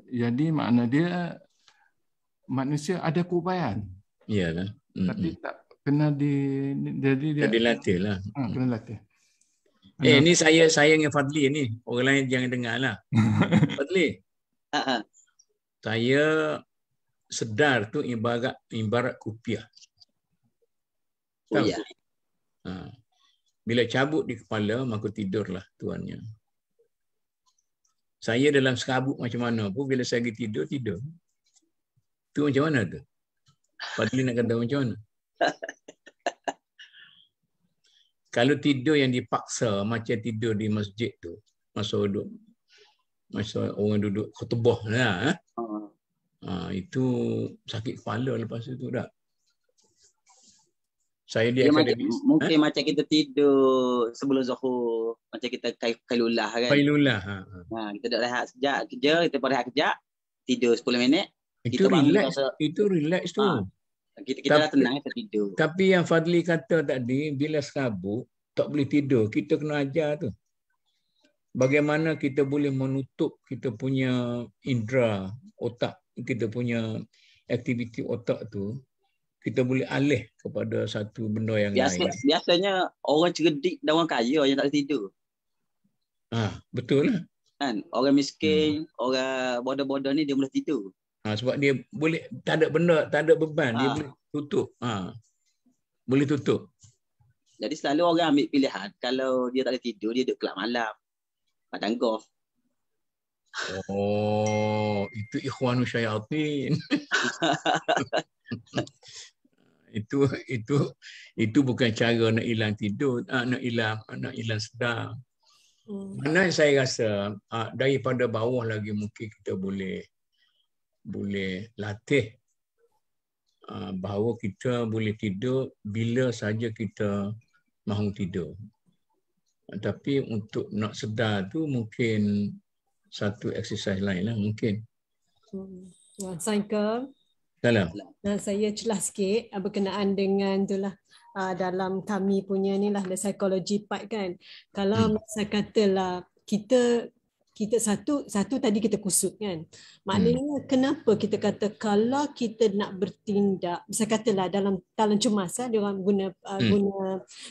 Jadi makna dia manusia ada keupayaan. Iyalah. Tapi tak kena dilatih lah. Kena latih. Ni saya dengan Fadli ni. Orang lain jangan dengar lah. Fadli. Saya sedar tu ibarat kopiah. Ya. Bila cabut di kepala, maka tidurlah tuannya. Saya dalam sekabut macam mana pun, bila saya pergi tidur. Tu macam mana tu? Fadli nak kata macam mana? Kalau tidur yang dipaksa macam tidur di masjid tu, masa orang duduk khutbah lah, itu sakit kepala lepas itu dah. Saya dia mungkin macam kita tidur sebelum Zuhur, macam kita kailulah kan. Kailulah. Kita dah rehat sekejap kerja, kita rehat kejap, tidur 10 minit. Itu relax tu. Kita dah tenang, kita tidur. Tapi yang Fadli kata tadi, bila sekabut tak boleh tidur, kita kena ajar tu. Bagaimana kita boleh menutup kita punya indera otak, kita punya aktiviti otak tu, kita boleh alih kepada satu benda yang lain. Biasanya orang cerdik dan orang kaya yang tak boleh tidur. Betul lah. Kan? Orang miskin, orang bodoh-bodoh ni dia boleh tidur. Sebab dia boleh, tak ada benda, tak ada beban, dia boleh tutup. Boleh tutup. Jadi selalu orang ambil pilihan, kalau dia tak boleh tidur, dia duduk kelab malam. Padang golf. Itu ikhwanus syaitan. Itu bukan cara nak hilang tidur, nak hilang sedar. Mana saya rasa daripada bawah lagi mungkin kita boleh latih bahawa kita boleh tidur bila saja kita mahu tidur. Tapi untuk nak sedar tu mungkin satu exercise lain lah mungkin. Assalamualaikum. Salam. Saya celah sikit berkenaan dengan itulah dalam kami punya ni lah the psychology part kan. Kalau saya katalah kita satu tadi kita kusut kan. Maknanya kenapa kita kata kalau kita nak bertindak, saya katalah dalam cemas dia orang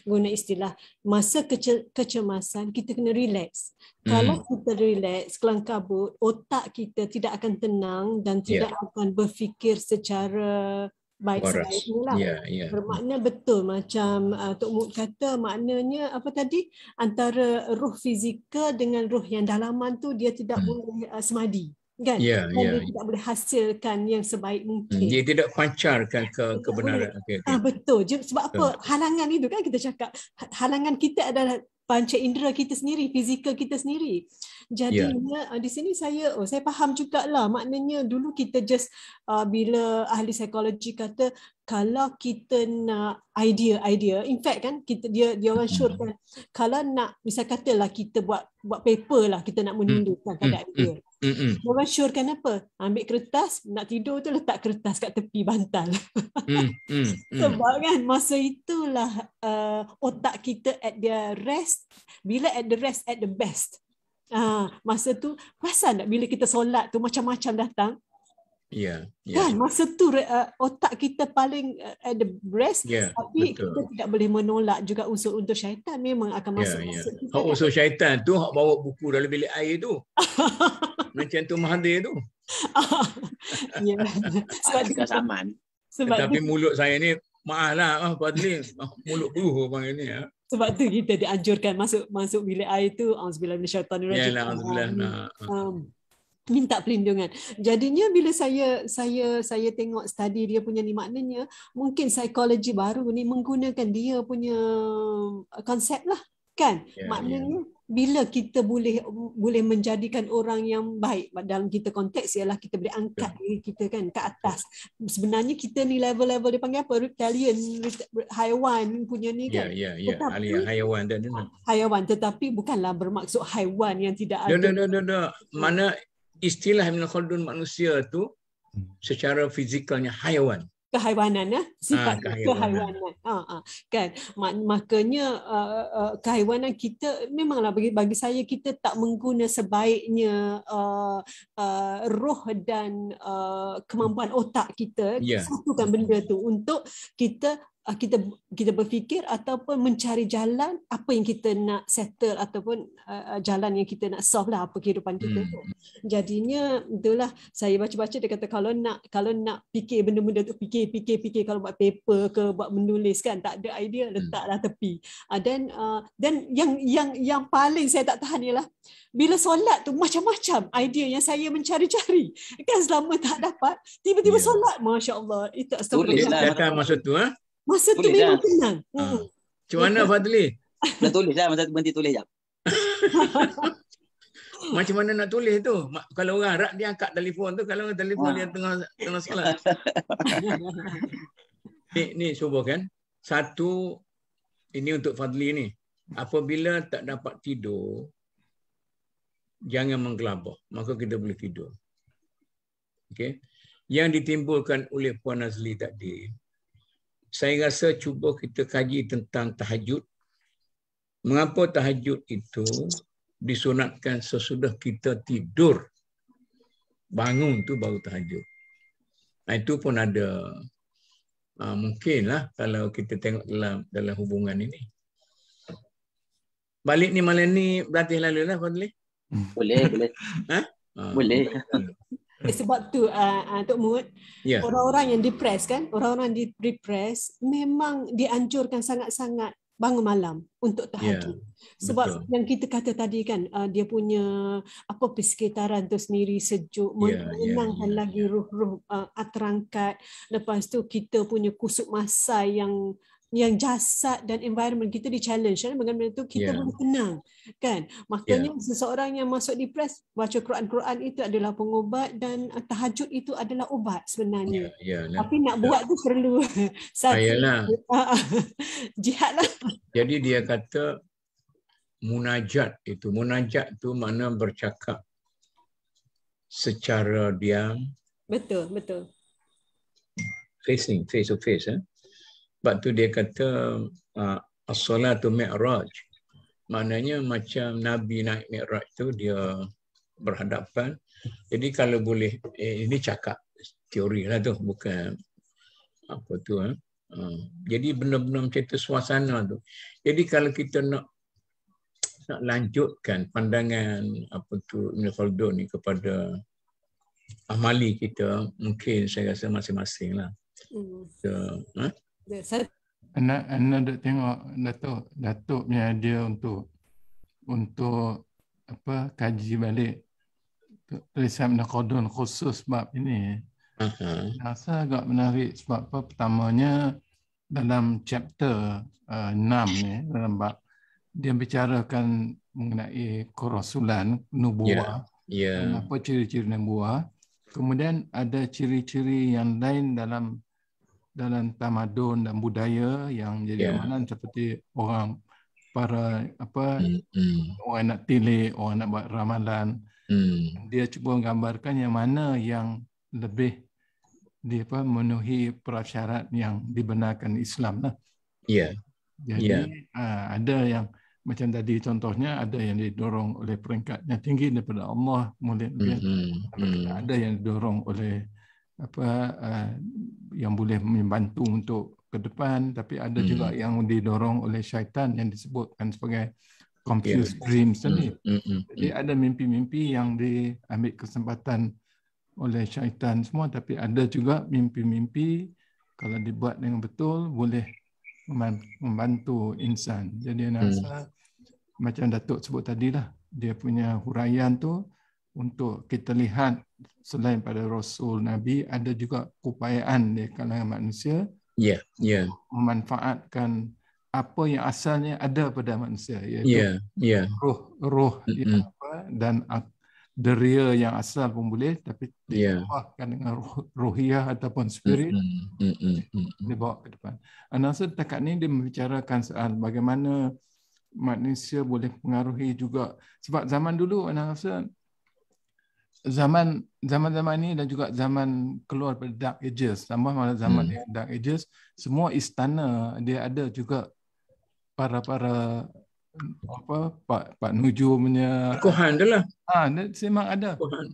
guna istilah masa kecemasan kita kena relax. Kalau kita relax, kelang kabut, otak kita tidak akan tenang dan tidak akan berfikir secara baik-baik lah. Bermakna betul macam Tok Mut kata, maknanya apa tadi, antara roh fizikal dengan roh yang dalaman tu dia tidak boleh semadi kan. Dia tidak boleh hasilkan yang sebaik mungkin. Dia tidak pancarkan kebenaran. Betul. Sebab apa? Halangan itu kan kita cakap. Halangan kita adalah panca indera kita sendiri, fizikal kita sendiri. Jadinya di sini saya faham jugalah, maknanya dulu kita just bila ahli psikologi kata kalau kita nak idea, in fact kan kita dia orang syorkan kalau nak misal katalah kita buat paper lah, kita nak menunjukkan keadaan idea. Dia orang syorkan apa? Ambil kertas, nak tidur tu letak kertas kat tepi bantal. Sebab kan masa itulah otak kita at their rest, bila at the rest at the best. Masa tu perasan tak bila kita solat tu macam-macam datang. Kan masa tu otak kita paling at the rest, tapi betul. Kita tidak boleh menolak juga unsur-unsur syaitan memang akan masuk. Hak unsur syaitan tu hak bawa buku dalam bilik air tu. Macam tu Mahathir tu. Sebab dekat zaman. Tapi mulut saya ni maaflah Fadli, mulut buruh bang ini ya. Sebab tu kita dianjurkan masuk bilik air tu auzubillahi minasyaitanirrajim. Minta perlindungan. Jadinya bila saya tengok study dia punya ni, maknanya mungkin psikologi baru ni menggunakan dia punya konsep lah kan. Maknanya bila kita boleh menjadikan orang yang baik, dalam kita konteks ialah kita boleh angkat diri kita kan ke atas. Sebenarnya kita ni level-level dia panggil apa, reptilian, haiwan punya ni kan. Haiwan dan haiwan, tetapi bukanlah bermaksud haiwan yang tidak ada. Mana istilah Ibn Khaldun manusia tu secara fizikalnya haiwan. Kehaiwanan sifat kehaiwanan. Kan makanya kehaiwanan kita memanglah bagi saya kita tak mengguna sebaiknya roh dan kemampuan otak kita satukan benda tu untuk kita berfikir ataupun mencari jalan apa yang kita nak settle ataupun jalan yang kita nak solve lah apa kehidupan kita tu. Jadinya itulah saya baca-baca dia kata kalau nak fikir benda-benda tu fikir kalau buat paper ke buat menulis kan tak ada idea letaklah tepi. Dan yang paling saya tak tahan ialah bila solat tu macam-macam idea yang saya mencari-cari kan selama tak dapat tiba-tiba solat masya-Allah itu astagfirullah. Datang masa tu Masa tu memang tenang. Macam mana Fadli? Dah tulis dah, masa tu berhenti tulis jap. Macam mana nak tulis tu? Kalau orang rak dia angkat telefon tu, kalau telefon dia tengah solat. Ni cuba kan. Satu, ini untuk Fadli ni. Apabila tak dapat tidur, jangan menggelabah. Maka kita boleh tidur. Okay? Yang ditimbulkan oleh Puan Nazli tadi, saya rasa cuba kita kaji tentang tahajud. Mengapa tahajud itu disunatkan sesudah kita tidur? Bangun tu baru tahajud. Itu pun ada mungkinlah kalau kita tengok dalam hubungan ini. Balik ni malam ni berlatih lalu lah Fadli? Boleh. Boleh. Sebab tu Tok Mut, orang-orang yang depressed kan, orang-orang depressed memang dianjurkan sangat-sangat bangun malam untuk tahajud. Sebab yang kita kata tadi kan, dia punya persekitaran tu sendiri sejuk, menenangkan lagi ruh-ruh terangkat. Lepas tu kita punya kusuk masa yang jasad dan environment kita di-challenge kan, bagaimana tu kita boleh tenang kan. Makanya seseorang yang masuk depres, baca Quran itu adalah pengobat dan tahajud itu adalah obat sebenarnya. Tapi nak buat tu perlu jihad lah. Jadi dia kata munajat tu makna bercakap secara diam. Betul. Face to face. Sebab tu dia kata as-salatu mi'raj. Maknanya macam Nabi naik mi'raj tu dia berhadapan. Jadi kalau boleh ini cakap teori lah tu, bukan apa tu. Jadi benar-benar macam tu suasana tu. Jadi kalau kita nak lanjutkan pandangan Ibn Khaldun ni kepada amali kita, mungkin saya rasa masing-masing lah. Anak duk tengok Datuk punya idea untuk kaji balik tulisan Ibn Khaldun khusus bab ini. Rasa agak menarik sebab pertamanya dalam chapter 6 ni, dalam bab dia bicarakan mengenai kerasulan, nubuah, dan apa ciri-ciri nubuah. Kemudian ada ciri-ciri yang lain dalam tamadun dan budaya yang jadi amalan seperti orang orang nak tilik, orang nak buat ramalan. Dia cuba menggambarkan yang mana yang lebih memenuhi prasyarat yang dibenarkan Islam lah. Jadi ada yang macam tadi contohnya, ada yang didorong oleh peringkatnya tinggi daripada Allah, ada yang didorong oleh yang boleh membantu untuk ke depan, tapi ada juga yang didorong oleh syaitan yang disebutkan sebagai confused dreams tadi. Jadi ada mimpi-mimpi yang diambil kesempatan oleh syaitan semua, tapi ada juga mimpi-mimpi kalau dibuat dengan betul boleh membantu insan. Jadi saya rasa macam Datuk sebut tadi lah, dia punya huraian tu untuk kita lihat selain pada Rasul Nabi, ada juga keupayaan di kalangan manusia memanfaatkan apa yang asalnya ada pada manusia, iaitu roh dan deria yang asal pun boleh, tapi ditambahkan dengan rohiyah ataupun spirit, dibawa ke depan. Anasa setakat ni dia membicarakan soal bagaimana manusia boleh pengaruhi juga, sebab zaman dulu anasa zaman ni dan juga zaman keluar pada Dark Ages, tambah malah zaman Dark Ages, semua istana dia ada juga para Pak Nujumnya. Kohan tu lah. Memang ada. Kohan.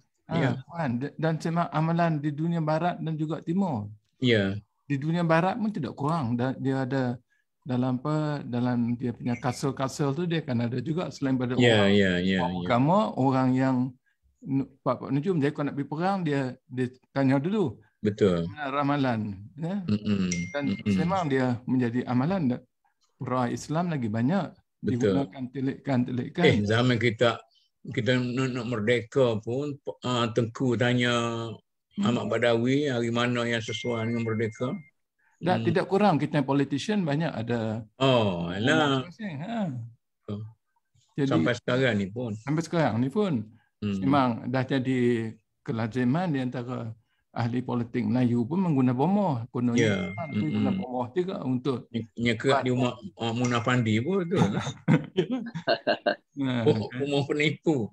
Dan memang amalan di dunia barat dan juga timur. Di dunia barat pun tidak kurang. Dia ada dalam dia punya kastel-kastel tu, dia akan ada juga selain pada orang agama, orang yang Pak Nujum, dia kalau nak pergi perang, dia tanya dulu. Betul. Ramalan. Dan memang dia menjadi amalan. Pura Islam lagi banyak. Digunakan tilikan. Zaman kita nak merdeka pun, Tengku tanya Ahmad Badawi hari mana yang sesuai dengan merdeka. Dan tidak kurang kita politician banyak ada. Alah. Jadi, sampai sekarang ni pun. Memang dah jadi kelaziman di antara ahli politik Melayu pun mengguna bomoh. Kononnya guna bomoh juga untuk nyekat di rumah Munah Pandi pun tu. Bomoh penipu.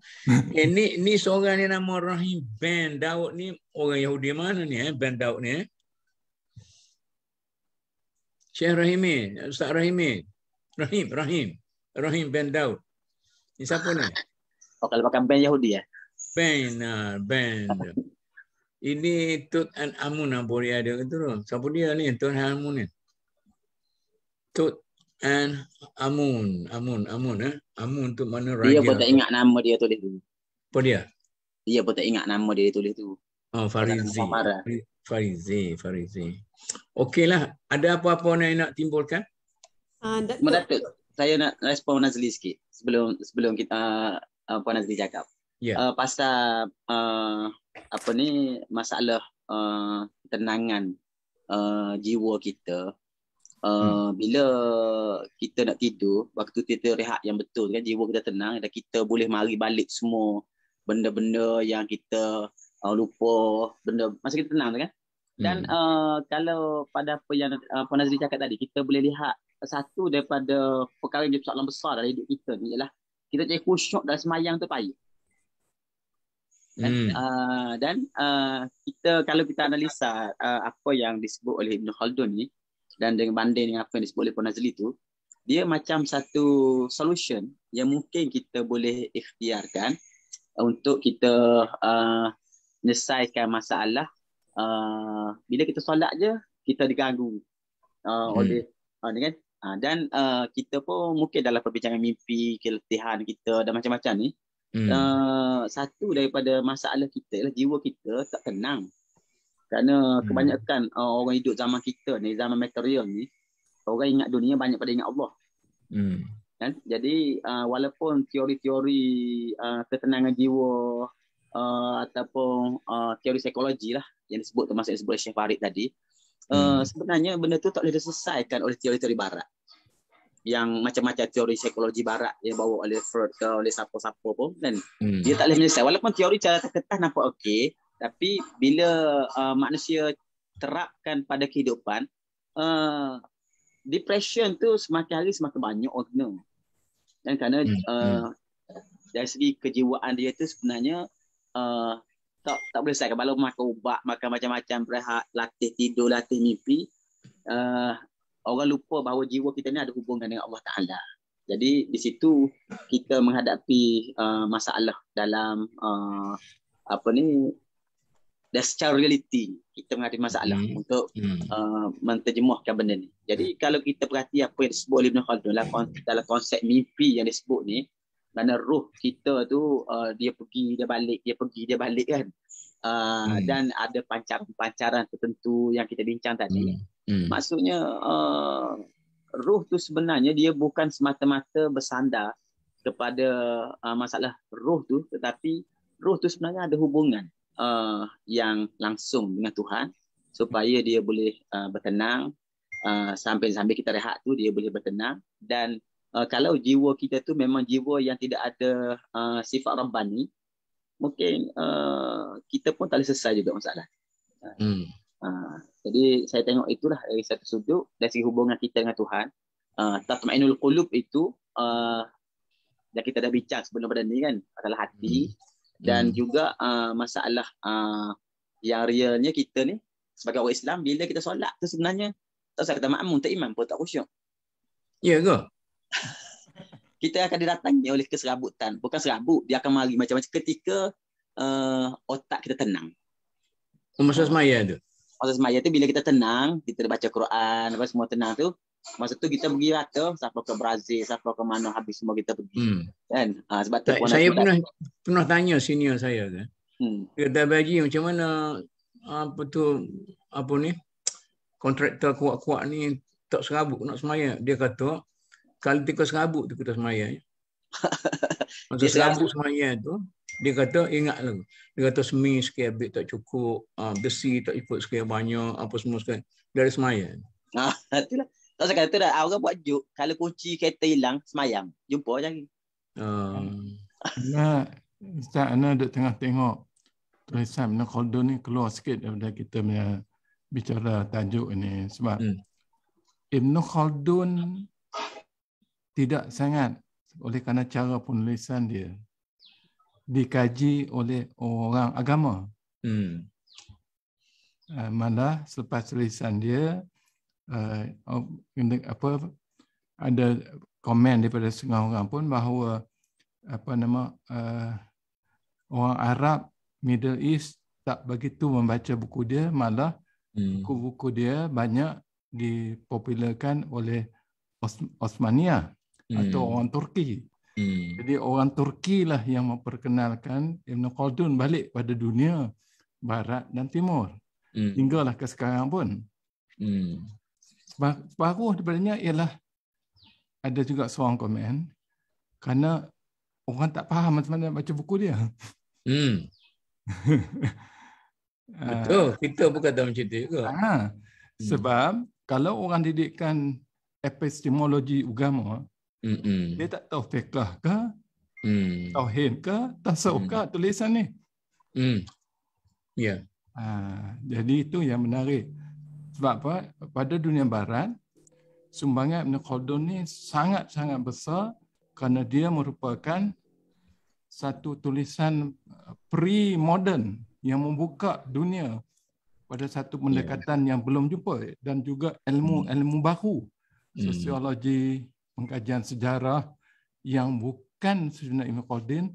Ni seorang ni nama Rahim Ben Daud ni, orang Yahudi mana ni Ben Daud ni? Syekh Rahimi, Ustaz Rahimi. Rahim Ben Daud. Ni siapa ni? Kalau pakai band Yahudi ya? Band. Ini Tut and Amun boleh ada ke tu? Siapa dia ni? Tut and Amun ni. Tut and Amun. Amun tu mana raja? Dia pun tak ingat nama dia tulis tu. Apa dia? Dia pun tak ingat nama dia tulis tu. Farizi. Okeylah. Ada apa-apa nak timbulkan? Datuk, saya nak respon Nazli sikit sebelum kita Puan Nazli cakap. Pasal masalah tenangan jiwa kita. Bila kita nak tidur, waktu kita rehat yang betul kan, jiwa kita tenang dan kita boleh mari balik semua benda-benda yang kita lupa, benda masa kita tenang kan. Dan kalau pada apa yang Puan Nazli cakap tadi, kita boleh lihat satu daripada perkara yang jadi soalan besar dalam hidup kita ni ialah kita jadi khusyuk dalam semayang tu payah. Dan kita kalau kita analisa apa yang disebut oleh Ibn Khaldun ni, dan dengan banding dengan apa yang disebut oleh Puan Nazli tu, dia macam satu solution yang mungkin kita boleh ikhtiarkan untuk kita menyelesaikan masalah bila kita solat je kita diganggu oleh kan. Dan kita pun mungkin dalam perbincangan mimpi, keletihan kita dan macam-macam ni, satu daripada masalah kita ialah jiwa kita tak tenang. Kerana kebanyakan orang hidup zaman kita ni, zaman material ni, orang ingat dunia banyak pada ingat Allah. Kan? Jadi walaupun teori-teori ketenangan jiwa ataupun teori psikologi lah yang disebut, termasuk yang disebut Syekh Farid tadi, sebenarnya benda tu tak boleh diselesaikan oleh teori-teori barat. yang macam-macam teori psikologi barat yang bawa oleh Freud ke oleh siapa-siapa pun kan dia tak boleh menyelesaikan walaupun teori cara terketah nampak okey tapi bila manusia terapkan pada kehidupan depression tu semakin hari semakin banyak orang kena dan kerana dari segi kejiwaan dia tu sebenarnya tak boleh selesaikan kalau makan ubat makan macam-macam berehat latih tidur latih mimpi orang lupa bahawa jiwa kita ni ada hubungan dengan Allah Ta'ala. Jadi di situ kita menghadapi masalah dalam dan secara realiti kita menghadapi masalah untuk menterjemahkan benda ni. Jadi kalau kita perhati apa yang disebut oleh Ibn Khaldun dalam konsep mimpi yang disebut ni, kerana roh kita tu dia pergi dia balik kan. Dan ada pancaran-pancaran tertentu yang kita bincang tadi. Maksudnya roh tu sebenarnya dia bukan semata-mata bersandar kepada masalah roh tu, tetapi roh tu sebenarnya ada hubungan yang langsung dengan Tuhan supaya dia boleh bertenang sampai kita rehat tu dia boleh bertenang. Dan kalau jiwa kita tu memang jiwa yang tidak ada sifat rabbani, mungkin kita pun tak boleh selesai juga masalah. Jadi saya tengok itulah dari satu sudut dari segi hubungan kita dengan Tuhan. Tatmainul qulub itu yang kita dah bincang sebelum pada ni kan, masalah hati dan juga masalah yang realnya kita ni sebagai orang Islam bila kita solat tu sebenarnya tak usah kata makmum tak imam pun tak khusyuk. Ya ke? Kita akan didatangi oleh keserabutan, bukan serabut, dia akan mari macam-macam ketika otak kita tenang. Masa semaya tu. Masa semaya tu bila kita tenang, kita baca Quran, apa semua tenang tu, masa tu kita pergi rata, siapa ke Brazil, siapa ke mana, habis semua kita pergi. Kan? Sebab tu saya pernah tanya senior saya kan. Dia kata bagi macam mana kontraktor kuat-kuat ni tak serabut nak semaya. Dia kata kalau tika serabut tu kita semaya. Masa serabut semaya tu dia kata ingatlah. Dia kata semi sekian bit tak cukup, besi tak ikut sekian banyak, apa semua sekian. Dari semaya. Itulah. Tak saya kata dah orang buat juk kalau kunci kereta hilang semayang. Jumpa lagi. Ustaz Ana duk tengah tengok tulisan Ibn Khaldun ni keluar sikit daripada kita punya bicara tajuk ini sebab Ibn Khaldun tidak sangat oleh kerana cara penulisan dia dikaji oleh orang agama. Malah selepas tulisan dia ada komen daripada setengah orang pun bahawa orang Arab Middle East tak begitu membaca buku dia, malah buku-buku dia banyak dipopularkan oleh Osmania atau orang Turki. Jadi orang Turki lah yang memperkenalkan Ibn Khaldun balik pada dunia Barat dan Timur. Hinggalah ke sekarang pun. Separuh daripadanya ialah ada juga seorang komen kerana orang tak faham macam mana baca buku dia. Betul, kita pun kata macam tu juga. Sebab kalau orang didikkan epistemologi agama, dia tak tahu fiqh ke, tauhid ke, tasawuf ke tulisan ni. Ya. Jadi itu yang menarik. Sebab apa? Pada dunia barat, sumbangan Ibn Khaldun ni sangat-sangat besar kerana dia merupakan satu tulisan pre-modern yang membuka dunia pada satu pendekatan yang belum jumpa dan juga ilmu baru, sosiologi, pengkajian sejarah yang bukan sebenarnya Ibn Khaldun,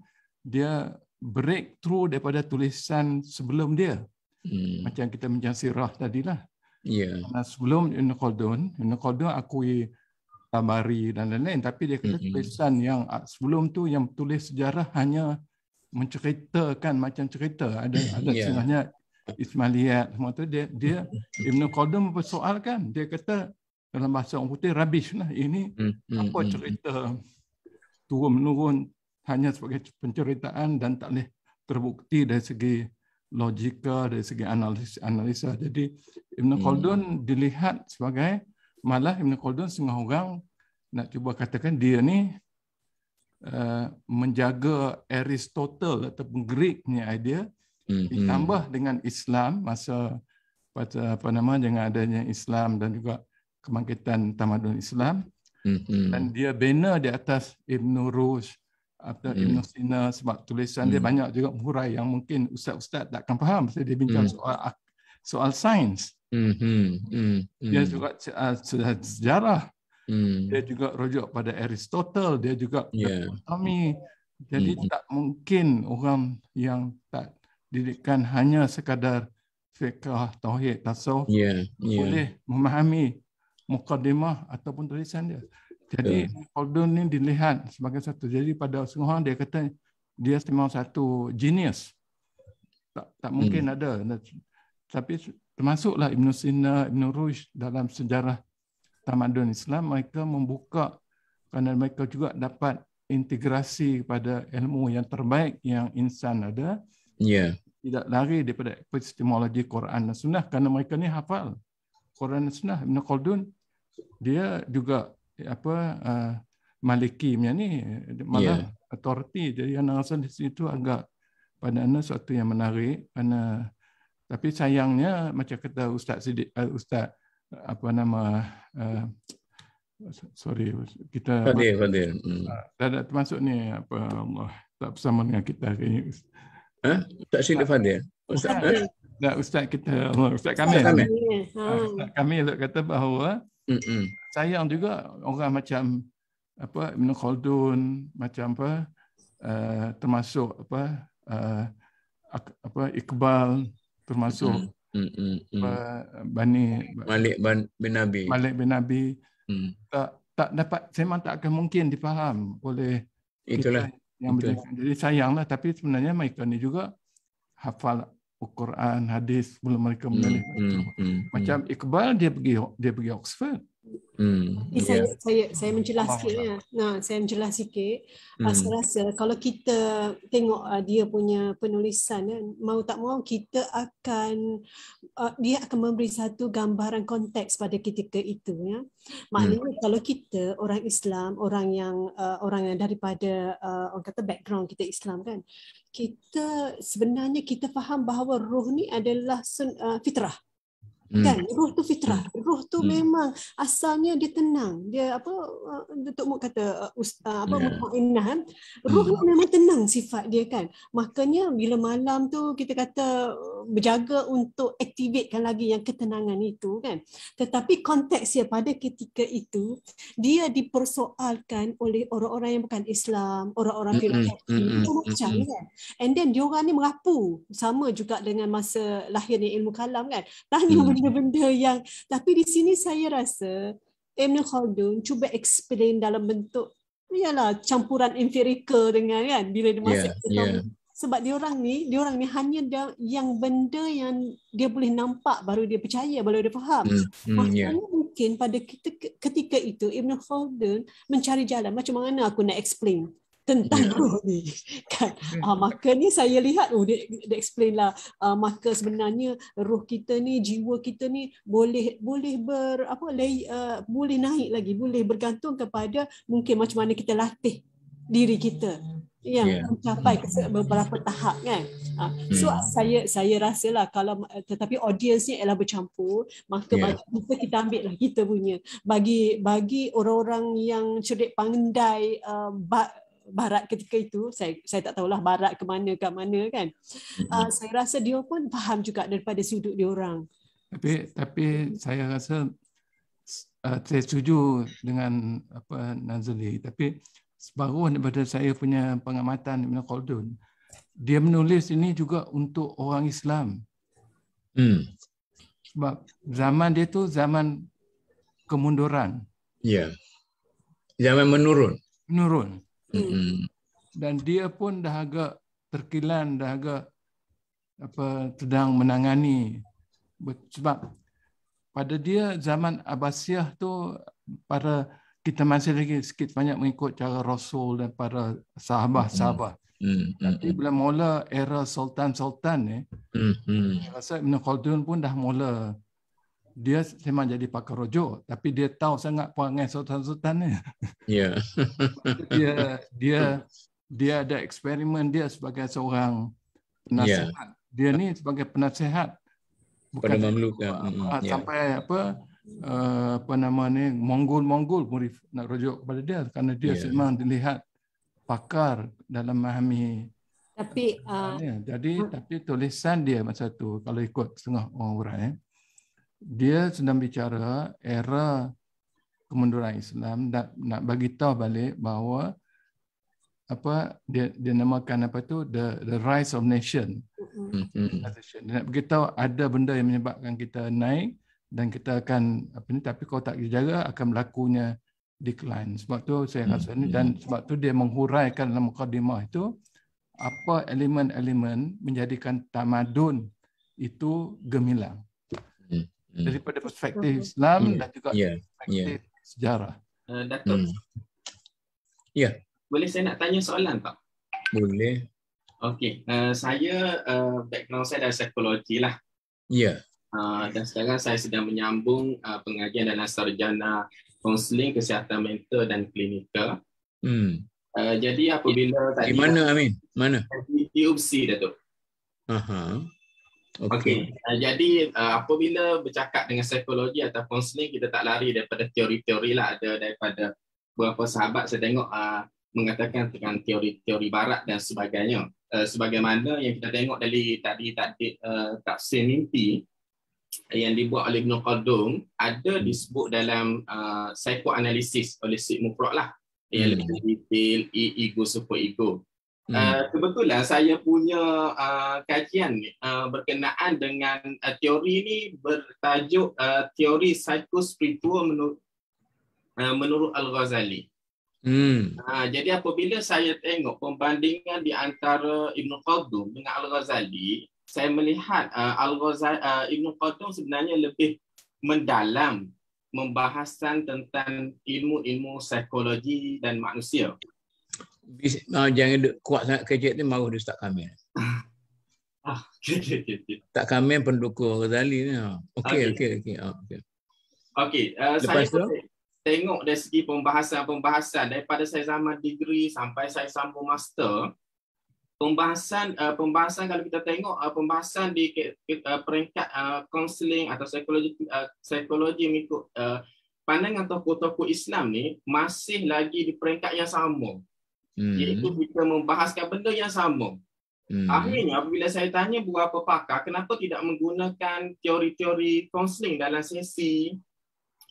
dia breakthrough daripada tulisan sebelum dia. Macam kita bincang sirah tadilah. Sebelum Ibn Khaldun akui Tabari dan lain-lain, tapi dia kata tulisan yang sebelum tu yang tulis sejarah hanya menceritakan macam cerita, ada setengahnya Ismailiyat semua tu, dia Ibn Khaldun mempersoalkan, dia kata dalam bahasa orang putih rubbish lah ini, apa cerita turun-menurun hanya sebagai penceritaan dan tak boleh terbukti dari segi logika, dari segi analisa. Jadi Ibn Khaldun dilihat sebagai, malah Ibn Khaldun setengah orang nak cuba katakan dia ni menjaga Aristotle ataupun Greek punya idea ditambah dengan Islam pada dengan adanya Islam dan juga kebangkitan tamadun Islam, dan dia bina di atas Ibn Rushd atau Ibn Sina, sebab tulisan dia banyak juga hurai yang mungkin ustaz-ustaz tak akan faham sebab dia bincang soal sains. Dia juga sejarah. Dia juga rujuk pada Aristotle, dia juga anatomi. Jadi tak mungkin orang yang tak didikan hanya sekadar fiqh, tauhid, tasawuf boleh memahami muqaddimah ataupun tulisan dia. Jadi Khaldun ni dilihat sebagai satu. Jadi pada setengah dia kata dia memang satu genius. Tak mungkin ada. Tapi termasuklah Ibn Sina, Ibn Rushd dalam sejarah tamadun Islam, mereka membuka kerana mereka juga dapat integrasi pada ilmu yang terbaik yang insan ada. Tidak lari daripada epistemologi Quran dan Sunnah, kerana mereka ni hafal Quran dan Sunnah. Ibn Khaldun dia juga Maliki punya ni malah authority. Jadi anak rasa di situ agak pada sesuatu yang menarik. Tapi sayangnya macam kata Ustaz Siddiq, Ustaz sorry, kita Fadil. Tak termasuk ni Allah tak bersama dengan kita hari ini. Tak silap Fadil. Ustaz kita, Ustaz Kamil. Ustaz Kamil kata bahawa sayang juga orang macam Ibn Khaldun, macam termasuk Iqbal, termasuk Malik bin Nabi tak dapat, memang tak akan mungkin difaham oleh kita yang berdekatan. Jadi sayanglah, tapi sebenarnya mereka ni juga hafal Al-Quran, hadis sebelum mereka menulis. Macam Iqbal dia pergi Oxford. Saya menjelas sikit ya. Saya menjelas sikit. Saya rasa kalau kita tengok dia punya penulisan, mau tak mau kita akan dia akan memberi satu gambaran konteks pada ketika itu ya. Maknanya kalau kita orang Islam, orang yang daripada orang kata background kita Islam kan, kita sebenarnya kita faham bahawa roh ni adalah fitrah. Kan, roh tu fitrah. Roh tu memang asalnya dia tenang. Dia Datuk Muk kata mutmainnah. Roh ni memang tenang sifat dia kan. Makanya bila malam tu kita kata berjaga untuk aktifkan lagi yang ketenangan itu kan. Tetapi konteksnya pada ketika itu dia dipersoalkan oleh orang-orang yang bukan Islam, orang-orang filosofi macam kan. And then diorang ni merapu sama juga dengan masa lahirnya ilmu kalam kan. Tanya benda-benda yang, tapi di sini saya rasa Ibn Khaldun cuba explain dalam bentuk campuran empirical dengan kan bila dia masuk sebab diorang ni hanya yang benda yang dia boleh nampak baru dia percaya, baru dia faham. Maknanya mungkin pada ketika itu Ibn Khaldun mencari jalan macam mana aku nak explain tentang roh ni kan. Maka ni saya lihat dia explain lah, maka sebenarnya roh kita ni, jiwa kita ni boleh boleh naik lagi, boleh bergantung kepada mungkin macam mana kita latih diri kita yang mencapai beberapa tahap kan. So saya rasalah kalau tetapi audiensnya ialah bercampur, maka bagi kita ambil lah kita punya bagi orang-orang yang cerdik pandai Barat ketika itu, saya tak tahulah Barat ke mana kan. Saya rasa dia pun faham juga daripada sudut dia orang. Tapi saya rasa saya setuju dengan Nazli, tapi separuh daripada saya punya pengamatan Ibn Khaldun, dia menulis ini juga untuk orang Islam. Sebab zaman dia tu zaman kemunduran. Zaman menurun. Dan dia pun dah agak terkilan, dah agak sedang menangani. Sebab pada dia zaman Abbasiyah tu kita masih lagi sikit banyak mengikut cara Rasul dan para sahabat-sahabat. Tapi bila mula era Sultan-Sultan ni, saya rasa Ibn Khaldun pun dah mula dia memang jadi pakar rujuk, tapi dia tahu sangat perangai sultan-sultan ni. Ya. Dia ada eksperimen dia sebagai seorang penasihat. Dia ni sebagai penasihat, bukan sampai apa nama ni, Mongol boleh nak rujuk kepada dia, kerana dia memang dilihat pakar dalam memahami. Tapi tapi tulisan dia masa tu, kalau ikut setengah orang dia sedang bicara era kemunduran Islam, nak bagi tahu balik bahawa apa dia namakan apa tu, the rise of nation. Dia nak bagi tahu ada benda yang menyebabkan kita naik dan kita akan apa ni, tapi kalau tak dijaga akan berlakunya decline. Sebab tu saya rasa ni, dan sebab tu dia menghuraikan dalam mukadimah itu apa elemen-elemen menjadikan tamadun itu gemilang daripada perspektif Islam dan juga perspektif sejarah. Datuk. Boleh saya nak tanya soalan tak? Boleh. Okey, saya background saya dari psikologi lah. Ya. Dan sekarang saya sedang menyambung pengajian dalam sarjana kaunseling kesihatan mental dan klinikal. Jadi apabila tadi di mana Amin? Mana? Di UPSI, Datuk. Okey. Jadi apabila bercakap dengan psikologi atau kaunseling, kita tak lari daripada teori-teori lah. Ada daripada beberapa sahabat saya tengok mengatakan tentang teori-teori barat dan sebagainya. Sebagaimana yang kita tengok dari tafsir mimpi yang dibuat oleh Ibn Khaldun, ada disebut dalam psikoanalisis oleh Sigmund Freud lah, yang lebih detail, ego super ego. Kebetulan saya punya kajian berkenaan dengan teori ini bertajuk teori psikospiritual menurut Al-Ghazali. Jadi apabila saya tengok pembandingan di antara Ibn Khaldun dengan Al-Ghazali, saya melihat Ibn Khaldun sebenarnya lebih mendalam membahasan tentang ilmu-ilmu psikologi dan manusia. Jangan kuat sangat kejap ni, mahu dia Ustaz Kamil. Ustaz Kamil pendukung Ghazali ni. Okey. Saya tengok dari segi pembahasan daripada saya zaman degree sampai saya sambung master. Pembahasan kalau kita tengok pembahasan di peringkat kaunseling atau psikologi mengikut pandangan tokoh-tokoh Islam ni masih lagi di peringkat yang sama. Iaitu kita membahaskan benda yang sama. Akhirnya apabila saya tanya beberapa pakar kenapa tidak menggunakan teori-teori kaunseling dalam sesi,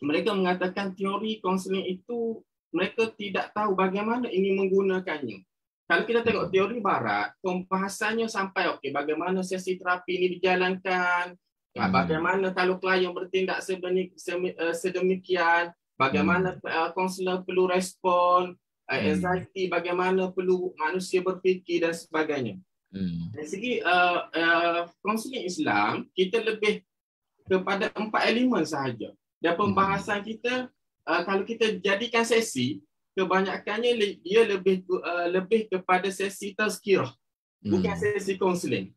mereka mengatakan teori kaunseling itu mereka tidak tahu bagaimana ingin menggunakannya. Kalau kita tengok teori barat, pembahasannya sampai bagaimana sesi terapi ini dijalankan, bagaimana kalau klien bertindak sedemikian, bagaimana kaunselor perlu respon, anxiety, bagaimana perlu manusia berfikir dan sebagainya. Dari segi kaunseling Islam, kita lebih kepada 4 elemen sahaja. Dan pembahasan kita, kalau kita jadikan sesi, kebanyakannya dia lebih kepada sesi tazkirah, bukan sesi kaunseling.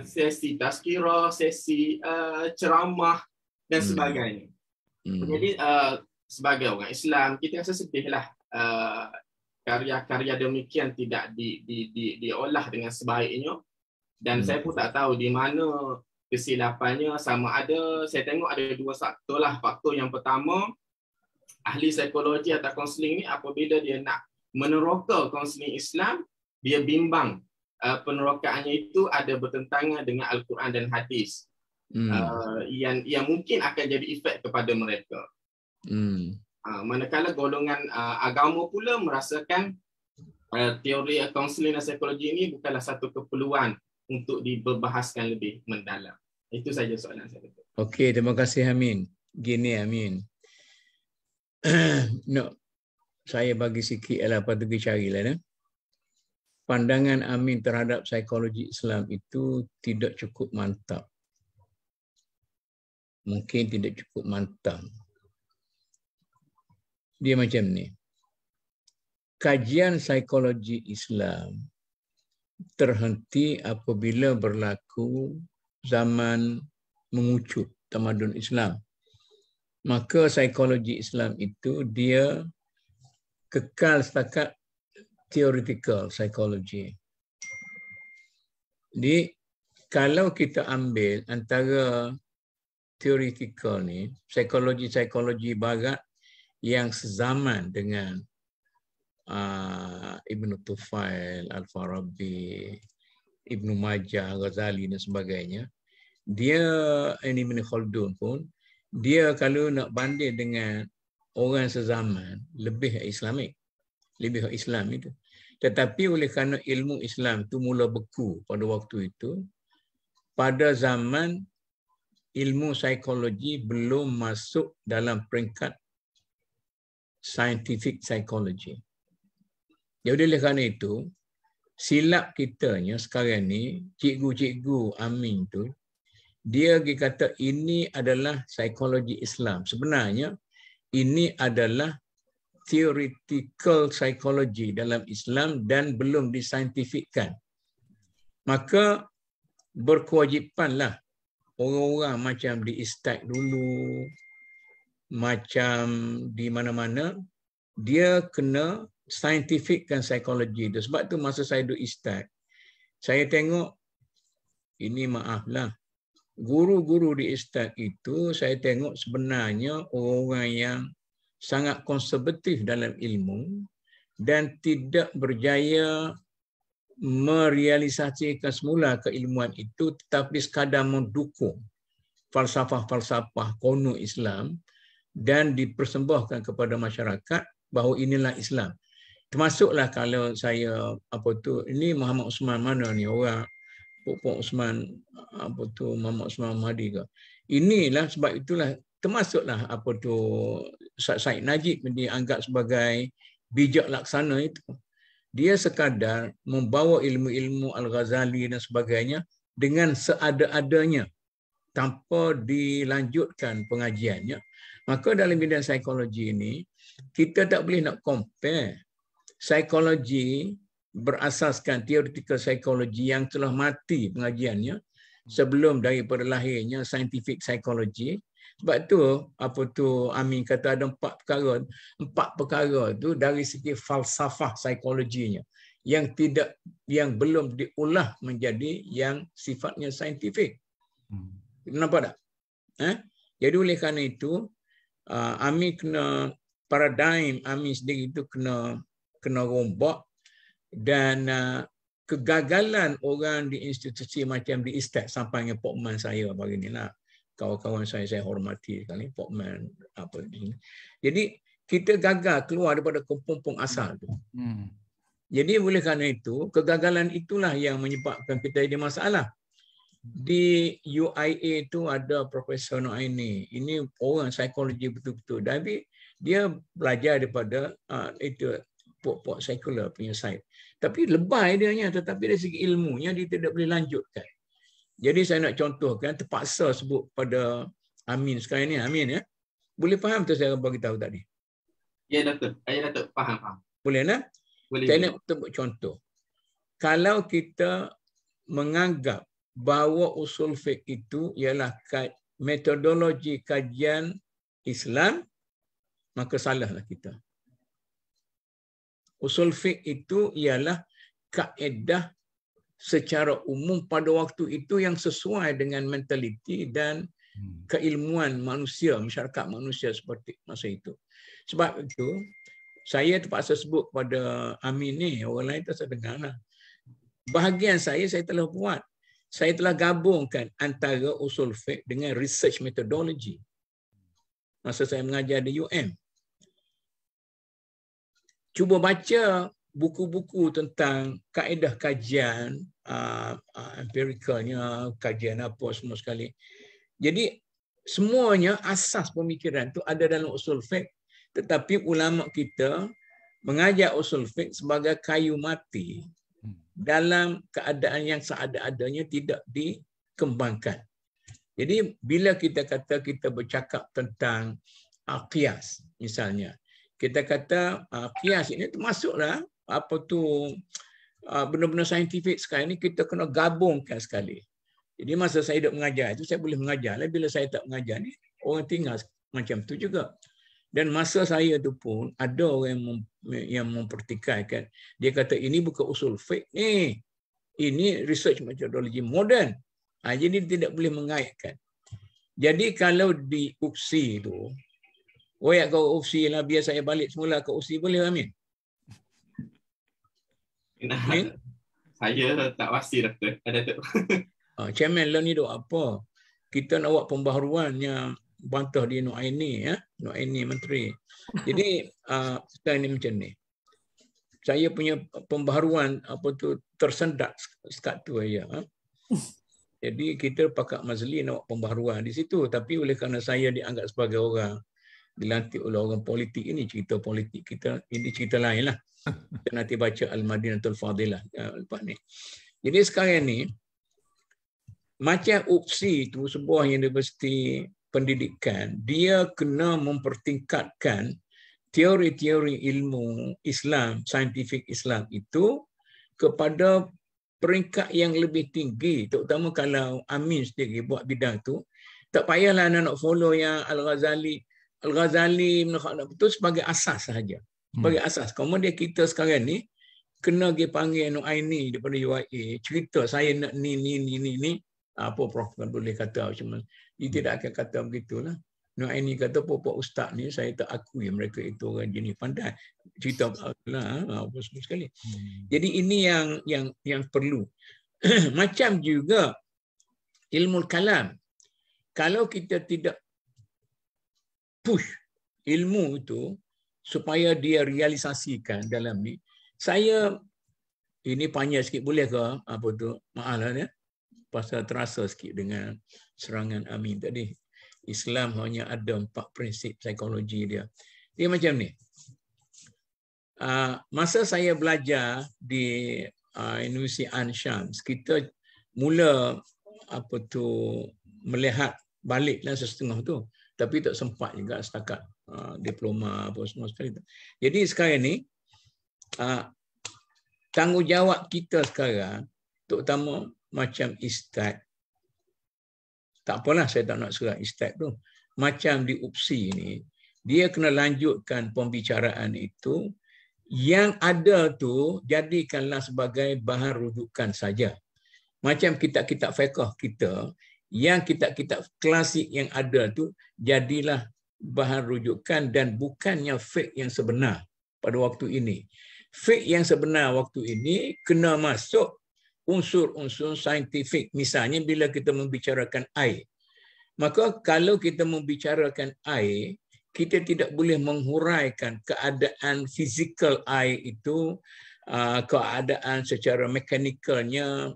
Sesi tazkirah, sesi ceramah dan sebagainya. Jadi sebagai orang Islam, kita rasa sedihlah karya-karya demikian tidak diolah dengan sebaiknya. Dan saya pun tak tahu di mana kesilapannya. Sama ada, saya tengok ada 2 faktor lah. Faktor yang pertama, ahli psikologi atau kaunseling ni apabila dia nak meneroka kaunseling Islam, dia bimbang penerokaannya itu ada bertentangan dengan Al-Quran dan hadis. Yang mungkin akan jadi efek kepada mereka. Manakala golongan agama pula merasakan teori kaunseling dan psikologi ini bukanlah satu keperluan untuk diberbahaskan lebih mendalam. Itu saja soalan saya. Okey, terima kasih Amin. Gini Amin. Saya bagi sikit lah, patut dicarilah. Pandangan Amin terhadap psikologi Islam itu tidak cukup mantap. Mungkin tidak cukup mantap. Dia macam ni. Kajian psikologi Islam terhenti apabila berlaku zaman mengucut tamadun Islam. Maka psikologi Islam itu dia kekal setakat theoretical psychology. Jadi kalau kita ambil antara theoretical ni, psikologi barat yang sezaman dengan Ibn Tufail, Al-Farabi, Ibn Majah, Ghazali dan sebagainya, dia Ibn Khaldun pun, dia kalau nak banding dengan orang sezaman, lebih Islamik, lebih Islam itu. Tetapi oleh kerana ilmu Islam itu mula beku pada waktu itu, pada zaman ilmu psikologi belum masuk dalam peringkat scientific psychology. Jadi oleh kerana itu, silap kitanya sekarang ni, cikgu-cikgu Amin tu, dia kata ini adalah psikologi Islam. Sebenarnya ini adalah theoretical psychology dalam Islam dan belum discientifickan. Maka berkewajipanlah orang-orang macam di ISTAC dulu, macam di mana-mana, dia kena scientifickan psikologi itu. Sebab tu masa saya duduk ISTAC, saya tengok, ini maaflah, guru-guru di ISTAC itu saya tengok sebenarnya orang yang sangat konservatif dalam ilmu dan tidak berjaya merealisasikan semula keilmuan itu, tetapi sekadar mendukung falsafah-falsafah kuno Islam dan dipersembahkan kepada masyarakat bahawa inilah Islam. Termasuklah kalau saya ini Muhammad Usman mana ni orang Pok Usman Muhammad Usman Mahdi ke. Inilah sebab itulah termasuklah Said Najib dianggap sebagai bijak laksana itu. Dia sekadar membawa ilmu-ilmu Al-Ghazali dan sebagainya dengan seada-adanya tanpa dilanjutkan pengajiannya. Maka dalam bidang psikologi ini kita tak boleh nak compare psikologi berasaskan theoretical psychology yang telah mati pengajiannya sebelum daripada lahirnya scientific psychology. Sebab tu Amin kata ada 4 perkara. 4 perkara tu dari segi falsafah psikologinya yang belum diolah menjadi yang sifatnya saintifik. Nampak tak? Jadi oleh kerana itu Amin kena paradigm Amin sendiri itu kena rombak. Dan kegagalan orang di institusi macam di ISTAC sampai dengan Pokman saya pagi ni lah, kawan-kawan saya hormati sekali Pokman di sini. Jadi kita gagal keluar daripada kepompong asal tu. Jadi oleh kerana itu kegagalan itulah yang menyebabkan kita ada masalah. Di UIA itu ada Profesor Noaini. Ini orang psikologi betul-betul. Tapi dia belajar daripada itu pokok sekular punya side. Tapi lebay dia, tetapi dari segi ilmunya dia tidak boleh lanjutkan. Jadi saya nak contohkan, terpaksa sebut pada Amin sekarang ni. Amin ya. Boleh faham tu saya bagi tahu tadi? Ya Datuk. Datuk faham. Boleh nak? Boleh. Saya nak sebut contoh. Kalau kita menganggap bahawa usul fiqh itu ialah metodologi kajian Islam, maka salahlah kita. Usul fiqh itu ialah kaedah secara umum pada waktu itu yang sesuai dengan mentaliti dan keilmuan manusia, masyarakat manusia seperti masa itu. Sebab itu, saya terpaksa sebut pada Amin ni, orang lain tak dengar lah. Bahagian saya telah buat. Saya telah gabungkan antara usul fiqh dengan research methodology. Masa saya mengajar di UM. Cuba baca buku-buku tentang kaedah kajian, empiricalnya, kajian apa semua sekali. Jadi semuanya asas pemikiran itu ada dalam usul fiqh. Tetapi ulama kita mengajar usul fiqh sebagai kayu mati dalam keadaan yang seada-adanya tidak dikembangkan. Jadi bila kita kata kita bercakap tentang qiyas misalnya, kita kata qiyas ini termasuklah benda-benda saintifik sekarang ini kita kena gabungkan sekali. Jadi masa saya duduk mengajar itu saya boleh mengajar. Bila saya tak mengajar ni orang tinggal macam tu juga. Dan masa saya tu pun ada orang yang mempertikaikan. Dia kata ini bukan usul fiqh ni. Ini research methodology moden. Jadi tidak boleh mengaitkan. Jadi kalau di UPSI tu, kau UPSI lah biar saya balik semula ke UPSI boleh Amin? Amin? Saya tak pasti Doktor. Ada tu. Chairman lah ni duk apa? Kita nak buat pembaharuan yang bantah di Nuaini ya, Nuaini menteri. Jadi sekarang ni macam ni. Saya punya pembaharuan apa tu tersendat sekat tu aja. Jadi kita Pakat Mazli nak buat pembaharuan di situ, tapi oleh kerana saya dianggap sebagai orang dilantik oleh orang politik, ini cerita politik kita, ini cerita lain lah. Kita nanti baca Al-Madinatul Fadilah lepas ni. Jadi sekarang ni macam UPSI itu sebuah universiti pendidikan, dia kena mempertingkatkan teori-teori ilmu Islam, saintifik Islam itu kepada peringkat yang lebih tinggi, terutama kalau Amin sendiri buat bidang tu. Tak payahlah nak follow yang Al-Ghazali betul sebagai asas sahaja. Sebagai asas. Kemudian kita sekarang ni kena pergi panggil Nuaini daripada UIA, cerita saya nak ni. Apa Prof boleh kata macam mana? Dia tidak akan kata begitulah. Nuaini kata Pak Ustaz ni saya tak akui mereka itu orang jenis pandai. Cerita lah apa semua sekali. Jadi ini yang perlu. Macam juga ilmu kalam. Kalau kita tidak push ilmu itu supaya dia realisasikan dalam ni. Saya ini panjang sikit boleh ke apa tu? Maaf lah ya. Pasal terasa sikit dengan serangan Amin tadi. Islam hanya ada 4 prinsip psikologi dia. Dia macam ni. Masa saya belajar di Universiti Ain Shams, kita mula apa tu melihat baliklah setengah tu, tapi tak sempat juga setakat diploma apa semua sekali tu. Jadi sekarang ni tanggungjawab kita sekarang, terutama macam Istad, tak apalah saya tak nak serang Istad tu. Macam di UPSI ni, dia kena lanjutkan pembicaraan itu. Yang ada tu jadikanlah sebagai bahan rujukan saja. Macam kitab-kitab fiqh kita, yang kitab-kitab klasik yang ada tu jadilah bahan rujukan dan bukannya fiqh yang sebenar pada waktu ini. Fiqh yang sebenar waktu ini kena masuk unsur-unsur saintifik. Misalnya bila kita membicarakan air. Maka kalau kita membicarakan air, kita tidak boleh menghuraikan keadaan fizikal air itu, keadaan secara mekanikalnya,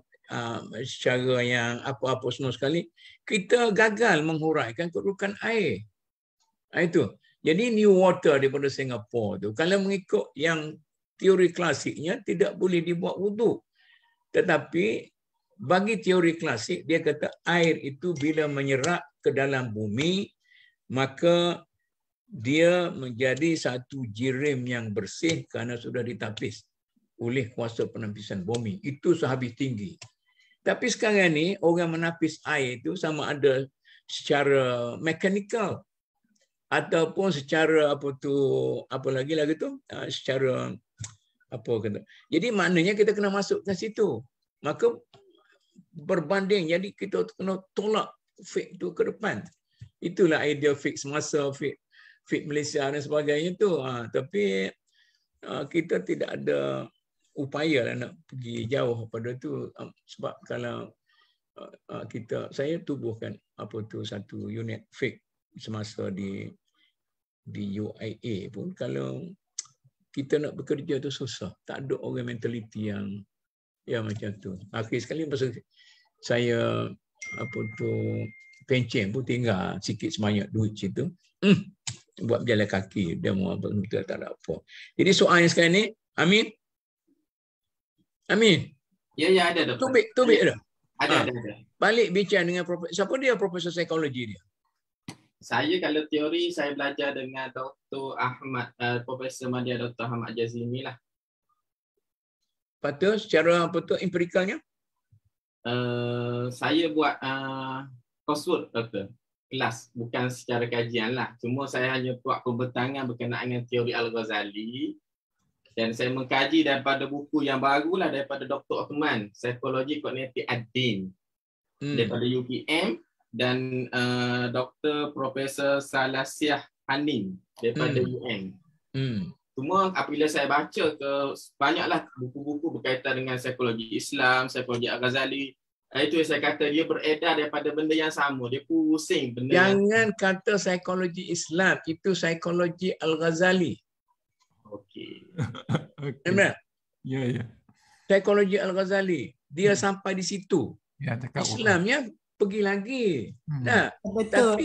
secara yang apa-apa semua sekali. Kita gagal menghuraikan kedudukan air. Itu. Jadi new water daripada Singapura tu, kalau mengikut yang teori klasiknya tidak boleh dibuat wuduk. Tetapi bagi teori klasik, dia kata air itu bila menyerap ke dalam bumi, maka dia menjadi satu jirim yang bersih kerana sudah ditapis oleh kuasa penapisan bumi. Itu sehabis tinggi. Tapi sekarang ni, orang menapis air itu sama ada secara mekanikal ataupun secara secara apa kata. Jadi maknanya kita kena masuk ke situ. Maka berbanding, jadi kita kena tolak fake tu ke depan. Itulah idea fake semasa, fake Malaysia dan sebagainya tu. Tapi kita tidak ada upaya lah nak pergi jauh pada tu. Sebab kalau saya tubuhkan satu unit fake semasa di UIA pun, kalau kita nak bekerja tu susah. Tak ada orang mentaliti yang macam tu. Akhir sekali masa saya pencen pun tinggal sikit sebanyak duit situ. Buat berjalan kaki, dia mau apa tak ada apa. Jadi soalnya sekarang ni, Amin. Ya ada Doktor. Tubik ada. Ada. Balik bincang dengan siapa dia profesor psikologi dia? Saya kalau teori saya belajar dengan Dr. Ahmad, Profesor Madya Dr. Ahmad Jazimi lah. Lepas tu secara empirikalnya? saya buat coursework kelas, bukan secara kajian lah. Cuma saya hanya buat pembentangan berkenaan dengan teori Al-Ghazali dan saya mengkaji daripada buku yang barulah daripada Dr. Othman, Psikologi Kognitif Ad-Din daripada UPM dan Dr. Profesor Salasiah Hanim daripada UM. Cuma apabila saya baca ke banyaklah buku-buku berkaitan dengan psikologi Islam, psikologi Al-Ghazali, itu yang saya kata dia beredar daripada benda yang sama. Dia pusing benda. Jangan kata psikologi Islam, itu psikologi Al-Ghazali. Okey. Benar? Ya, ya. Psikologi Al-Ghazali, dia sampai di situ. Ya, Islamnya pergi lagi. Nah, betul. tapi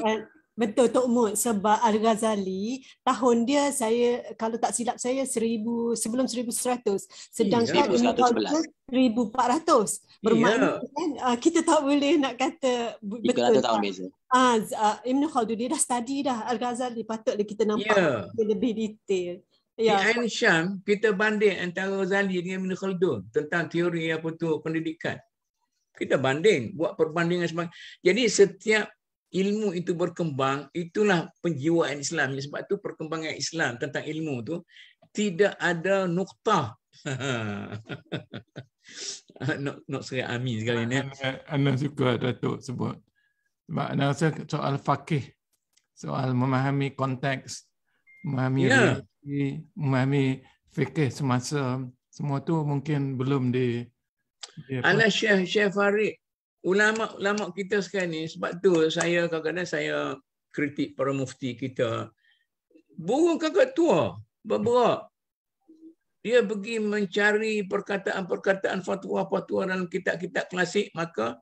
Betul Tok Mut, sebab Al-Ghazali tahun dia saya kalau tak silap saya sebelum 1100, sedangkan 1111 1400. Bermakna kan kita tak boleh nak kata 300 tahun beza. Ibn Khaldun dia dah study dah Al-Ghazali, patutlah kita nampak lebih detail. Di Ain Syam kita banding antara Ghazali dengan Ibn Khaldun tentang teori apa tu pendidikan. Kita banding, buat perbandingan sebagainya. Jadi setiap ilmu itu berkembang, itulah penjiwaan Islam. Sebab itu perkembangan Islam tentang ilmu tu tidak ada nuktah. Nak serai amin sekali ni. Ana suka Datuk sebut. Sebab ana rasa soal fakih, soal memahami konteks, memahami religi, memahami fikih semasa, semua tu mungkin belum di Ala Syekh Farid, ulama kita sekarang ni, sebab tu saya kadang-kadang saya kritik para mufti kita. Burung kakak tua, berberak. Dia pergi mencari perkataan-perkataan fatwa-fatwa dalam kitab-kitab klasik, maka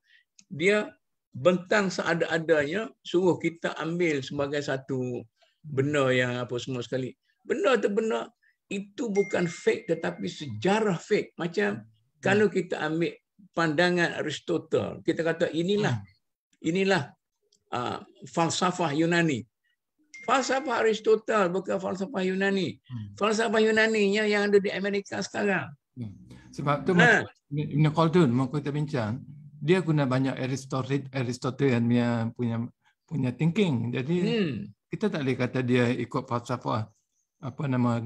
dia bentang seada-adanya, suruh kita ambil sebagai satu benda yang apa semua sekali. Benda tu benda, itu bukan fake tetapi sejarah fake. Macam kalau kita ambil pandangan Aristotle, kita kata inilah falsafah Yunani. Falsafah Aristotle bukan falsafah Yunani. Falsafah Yunaninya yang ada di Amerika sekarang. Sebab tu Ibn Khaldun mau kita bincang, dia guna banyak Aristotelian punya thinking. Jadi kita tak boleh kata dia ikut falsafah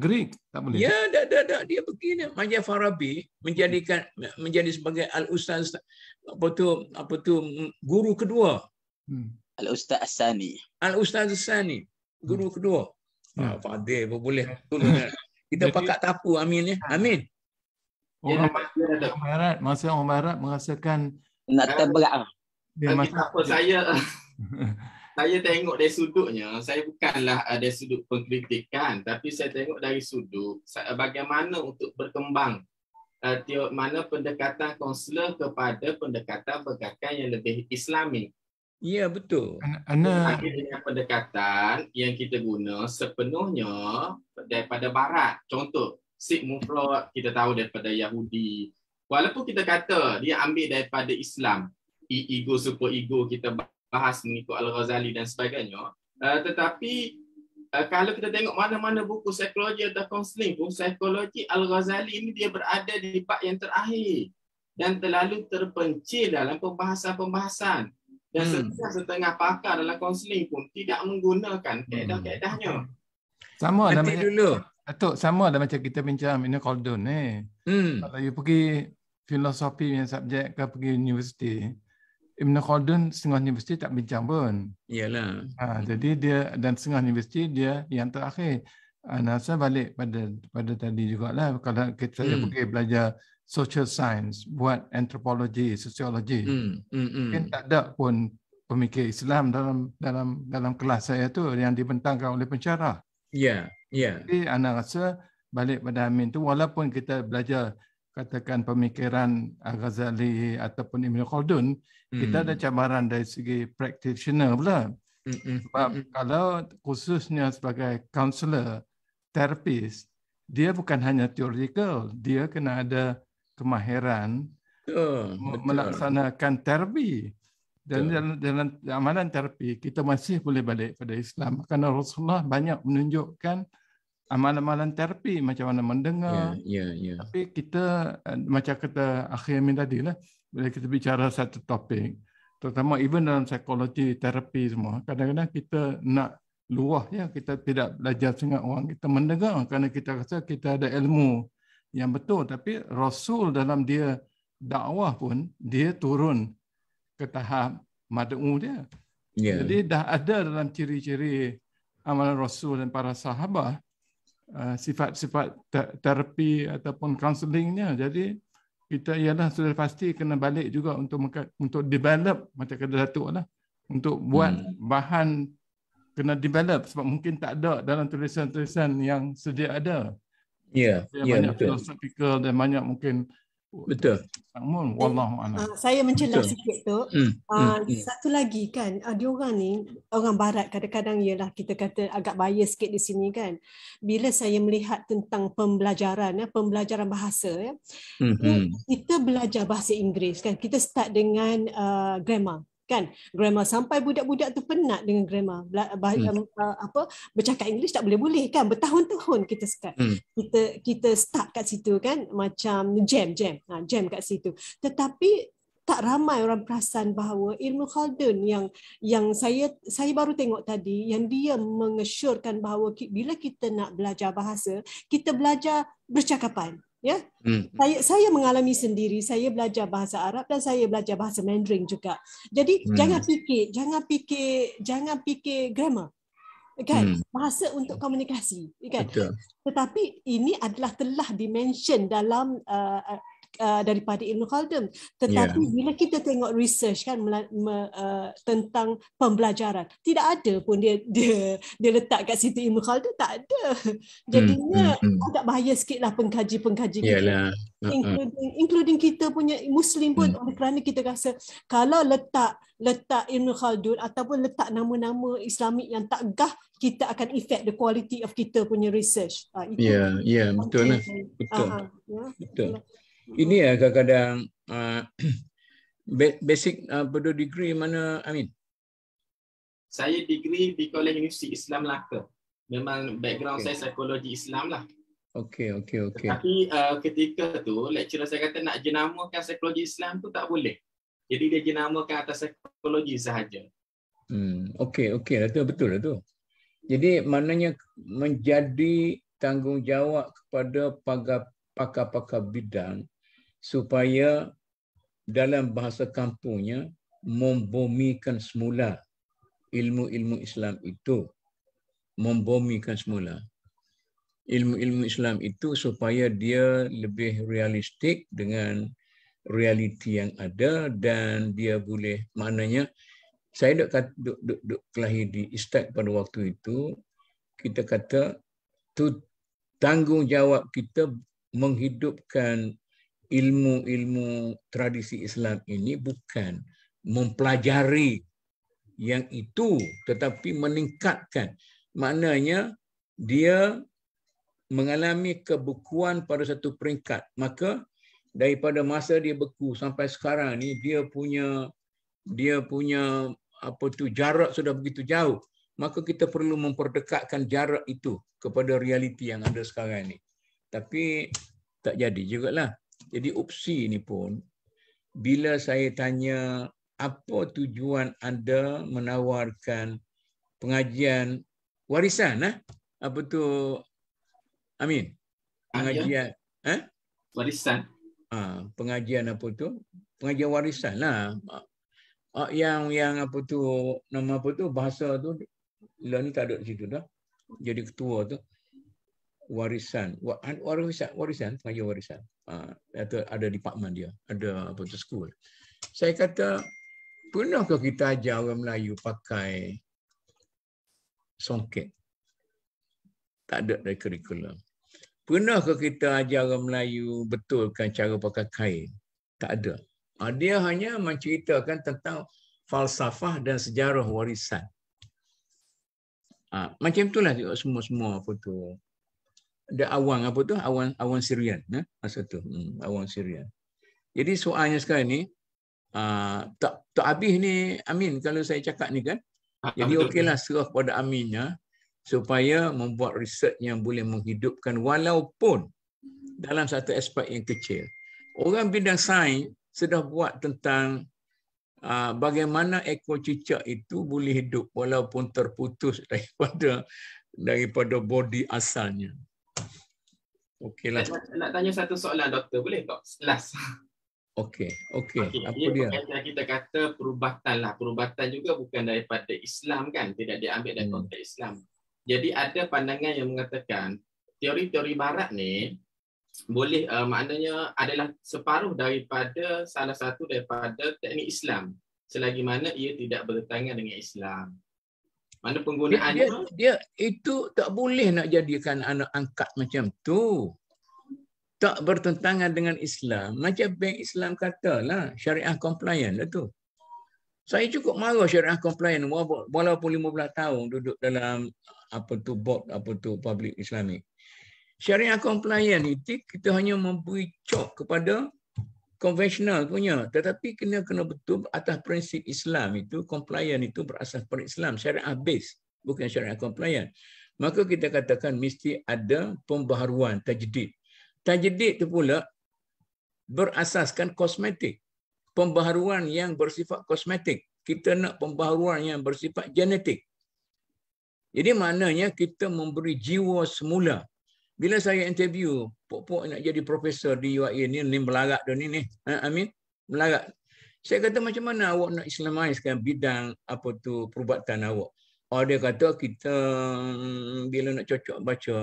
Greek, tak boleh. Ya, tak. Dia begini. Macam Farabi menjadi sebagai al-ustaz apa tu guru kedua. Al-Ustaz As-Sani. Al-Ustaz As-Sani, guru kedua. Fadil boleh tolong. Kita pakat tapu amin ya. Amin. Orang Barat merasakan nak terberat. Saya tengok dari sudutnya, saya bukanlah dari sudut pengkritikan, tapi saya tengok dari sudut bagaimana untuk berkembang mana pendekatan konselor kepada pendekatan yang lebih Islami. Ya, betul. Dengan pendekatan yang kita guna sepenuhnya daripada Barat. Contoh, Sigmund Freud kita tahu daripada Yahudi. Walaupun kita kata dia ambil daripada Islam, ego super ego kita bahas mengikut Al-Ghazali dan sebagainya. Tetapi kalau kita tengok mana-mana buku psikologi atau kaunseling pun, psikologi Al-Ghazali ini dia berada di bab yang terakhir dan terlalu terpencil dalam pembahasan-pembahasan. Dan setengah pakar dalam kaunseling pun tidak menggunakan kaedah-kaedahnya. Sama ada macam kita bincang Ibn Khaldun ni. Kalau you pergi filosofi yang subjek ke pergi universiti, Ibn Khaldun setengah universiti tak bincang pun. Iyalah. Jadi dia dan setengah universiti dia yang terakhir. Nasa balik pada tadi jugalah, kalau saya pergi belajar social science, buat antropologi, sosiologi, mungkin tak ada pun pemikir Islam dalam kelas saya tu yang dibentangkan oleh pensyarah. Ya. Jadi anak rasa balik pada Amin tu, walaupun kita belajar katakan pemikiran Al-Ghazali ataupun Ibn Khaldun, kita ada cabaran dari segi practitioner pula. Sebab kalau khususnya sebagai counselor, terapis, dia bukan hanya theoretical, dia kena ada kemahiran melaksanakan terapi. Dan dalam amalan terapi, kita masih boleh balik pada Islam. Kerana Rasulullah banyak menunjukkan amalan-amalan terapi macam mana mendengar. Tapi kita macam kata Akhil Amin tadi lah, bila kita bicara satu topik, terutama even dalam psikologi, terapi semua, kadang-kadang kita nak luah, ya, kita tidak belajar sangat orang, kita mendengar kerana kita rasa kita ada ilmu yang betul. Tapi Rasul dalam dia dakwah pun, dia turun ke tahap mad'u dia. Jadi dah ada dalam ciri-ciri amalan Rasul dan para sahabat sifat-sifat terapi ataupun counselingnya. Jadi kita ialah sudah pasti kena balik juga untuk develop, macam kata Datuk lah, untuk buat bahan, kena develop sebab mungkin tak ada dalam tulisan-tulisan yang sedia ada. Banyak philosophical dan banyak mungkin. Betul. Saya mencelah sikit tu. Satu lagi kan, diorang ni, orang barat kadang-kadang ialah kita kata agak bias sikit di sini kan. Bila saya melihat tentang pembelajaran bahasa, kita belajar bahasa Inggeris kan, kita start dengan grammar. Kan, grammar sampai budak-budak tu penat dengan grammar. Bercakap English tak boleh kan, bertahun-tahun kita start. Kita start kat situ kan, macam jam kat situ. Tetapi tak ramai orang perasan bahawa Ibn Khaldun yang saya baru tengok tadi, yang dia mengesyorkan bahawa bila kita nak belajar bahasa, kita belajar bercakapan. Ya, saya mengalami sendiri. Saya belajar bahasa Arab dan saya belajar bahasa Mandarin juga. Jadi jangan fikir grammar, kan? Bahasa untuk komunikasi, kan? Betul. Tetapi ini adalah telah dimention dalam daripada Ibn Khaldun. Tetapi bila kita tengok research kan tentang pembelajaran, tidak ada pun dia letak kat situ Ibn Khaldun, tak ada. Jadinya agak bahaya sikit lah pengkaji-pengkaji kita. Including kita punya Muslim pun, oleh kerana kita rasa kalau letak Ibn Khaldun ataupun letak nama-nama Islamik yang tak gah, kita akan affect the quality of kita punya research. Betul lah. Betul. Ini ya kadang-kadang basic degree mana, Amin? Saya degree di Kolej Universiti Islam Melaka. Memang background saya psikologi Islam lah. Okey. Tapi ketika tu lecturer saya kata nak jenamakan psikologi Islam tu tak boleh. Jadi dia jenamakan atas psikologi sahaja. Okey, betul lah tu. Jadi maknanya menjadi tanggungjawab kepada pakar-pakar bidang supaya dalam bahasa kampungnya membumikan semula ilmu-ilmu Islam itu. Membumikan semula ilmu-ilmu Islam itu supaya dia lebih realistik dengan realiti yang ada, dan dia boleh, maknanya saya duk kelahi di Istad pada waktu itu, kita kata tu tanggungjawab kita menghidupkan ilmu-ilmu tradisi Islam ini, bukan mempelajari yang itu tetapi meningkatkan. Maknanya dia mengalami kebukuan pada satu peringkat. Maka daripada masa dia beku sampai sekarang ni dia punya jarak sudah begitu jauh. Maka kita perlu memperdekatkan jarak itu kepada realiti yang ada sekarang ni. Tapi tak jadi jugalah. Jadi opsi ni pun, bila saya tanya apa tujuan anda menawarkan pengajian warisan, apa tu, Amin? Pengajian warisan. Pengajian apa tu? Pengajian warisan lah. Yang apa tu, nama apa tu, bahasa tu lah ni tak ada di situ dah. Jadi ketua tu warisan, pengajian warisan. Ada department dia, ada apa tu, school. Saya kata, pernahkah kita ajar orang Melayu pakai songket? Tak ada dari kurikulum. Pernahkah kita ajar orang Melayu betulkan cara pakai kain? Tak ada. Dia hanya menceritakan tentang falsafah dan sejarah warisan. Macam itulah semua apa tu. Ada awan Syrian, masa tu, awan Syrian. Jadi soalnya sekarang ni tak habis ni, Amin, kalau saya cakap ni kan. Jadi okeylah serah kepada Aminnya. supaya membuat research yang boleh menghidupkan walaupun dalam satu aspek yang kecil. Orang bidang sains sudah buat tentang bagaimana ekor cicak itu boleh hidup walaupun terputus daripada body asalnya. Okeylah. Nak tanya satu soalan doktor, boleh tak? Last. Okey. Apa dia? Kita kata perubatan lah. Perubatan juga bukan daripada Islam kan? Tidak diambil dari konteks Islam. Jadi ada pandangan yang mengatakan teori-teori barat ni boleh maknanya adalah separuh daripada salah satu daripada teknik Islam selagi mana ia tidak bertentangan dengan Islam. Mana penggunaannya dia itu tak boleh nak jadikan anak angkat macam tu. Tak bertentangan dengan Islam. Macam bank Islam katalah syariah compliant lah tu. Saya cukup marah syariah compliant walaupun 15 tahun duduk dalam board public Islamic. Syariah compliant itu kita hanya memberi cok kepada konvensional punya, tetapi kena betul atas prinsip Islam itu. Compliant itu berasas pada Islam, syariah base, bukan syariah compliant. Maka kita katakan mesti ada pembaharuan, tajdid. Tajdid itu pula berasaskan kosmetik. Pembaharuan yang bersifat kosmetik. Kita nak pembaharuan yang bersifat genetik. Jadi maknanya kita memberi jiwa semula. Bila saya interview pok-pok nak jadi profesor di UAE ni melarat dah ni. Amin. Melarat. Saya kata macam mana awak nak Islamizekan bidang perubatan awak? Dia kata kita bila nak cocok baca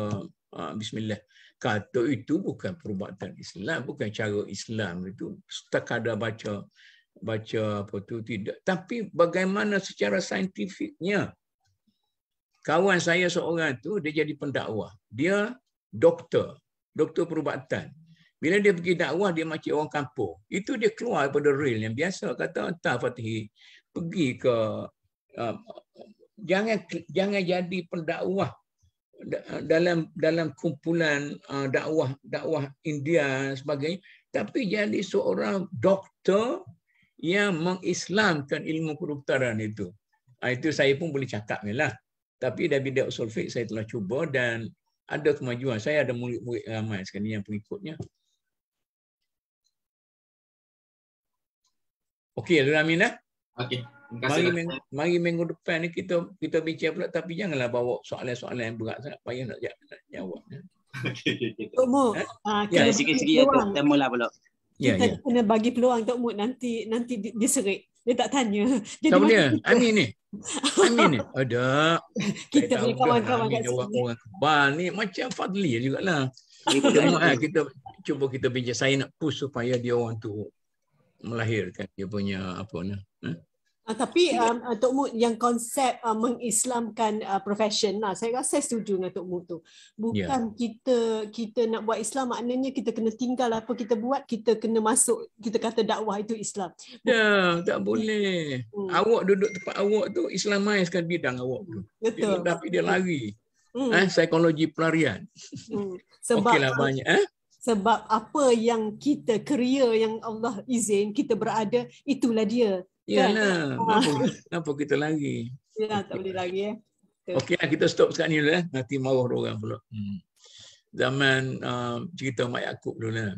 bismillah. Kata itu bukan perubatan Islam, bukan cara Islam itu. Sekadar baca tidak. Tapi bagaimana secara saintifiknya? Kawan saya seorang tu dia jadi pendakwah. Dia doktor perubatan. Bila dia pergi dakwah, dia macam orang kampung. Itu dia keluar daripada real yang biasa. Kata, entah Fatihi, pergi ke jangan jadi pendakwah dalam kumpulan dakwah India sebagainya, tapi jadi seorang doktor yang mengislamkan ilmu kedokteran itu. Itu saya pun boleh cakap ni lah. Tapi dari bidang usul fiqh saya telah cuba dan ada kemajuan. Saya ada murid-murid ramai sekarang yang pengikutnya. Okey, Amin dah? Okey. Mari minggu depan ni kita bincang pula, tapi janganlah bawa soalan-soalan yang berat sangat payah nak jawab. Tok Mu, sikit-sikit kita mula pula. Kita kena bagi peluang Tok Mu, nanti dia serik. Dia tak tanya. Siapa dia? Amin ni. Ada. Kita punya kawan-kawan kat sini. Orang kebal ni macam Fadli jugalah. Kita cuba kita bincang. Saya nak push supaya dia orang tu melahirkan dia punya tapi Tok Mu yang konsep mengislamkan profession lah, saya rasa saya setuju dengan Tok Mu tu. Bukan kita nak buat Islam, maknanya kita kena tinggal apa kita buat, kita kena masuk, kita kata dakwah itu Islam. Tak boleh. Awak duduk tempat awak tu, Islamizekan bidang awak tu. Betul. Tapi dia lari. Psikologi pelarian. Sebab okeylah banyak. Sebab apa yang kita career yang Allah izin kita berada, itulah dia. Yalah, kenapa kita lagi? Ya, tak boleh lagi. Okeylah, kita stop sekarang ni dulu. Nanti marah orang pula. Zaman cerita Mak Yaakob dulu lah.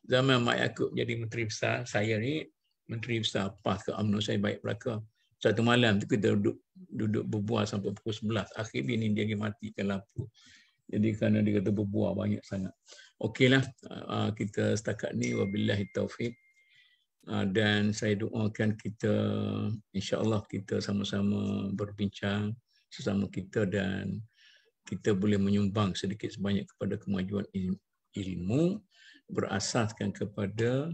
Zaman Mak Yaakob jadi menteri besar, saya ni menteri besar PAS ke UMNO, saya baik belaka. Satu malam tu kita duduk berbual sampai pukul 11. Akhir bini dia matikan lampu. Jadi kerana dia kata berbual banyak sangat. Okeylah, kita setakat ni wabillahi taufik. Dan saya doakan kita, insya-Allah kita sama-sama berbincang sesama kita dan kita boleh menyumbang sedikit sebanyak kepada kemajuan ilmu berasaskan kepada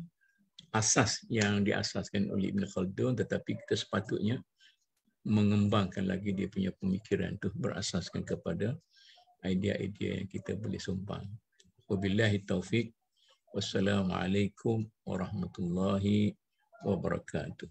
asas yang diasaskan oleh Ibn Khaldun, tetapi kita sepatutnya mengembangkan lagi dia punya pemikiran tu berasaskan kepada idea-idea yang kita boleh sumbang. Wabillahi taufik. Wassalamualaikum warahmatullahi wabarakatuh.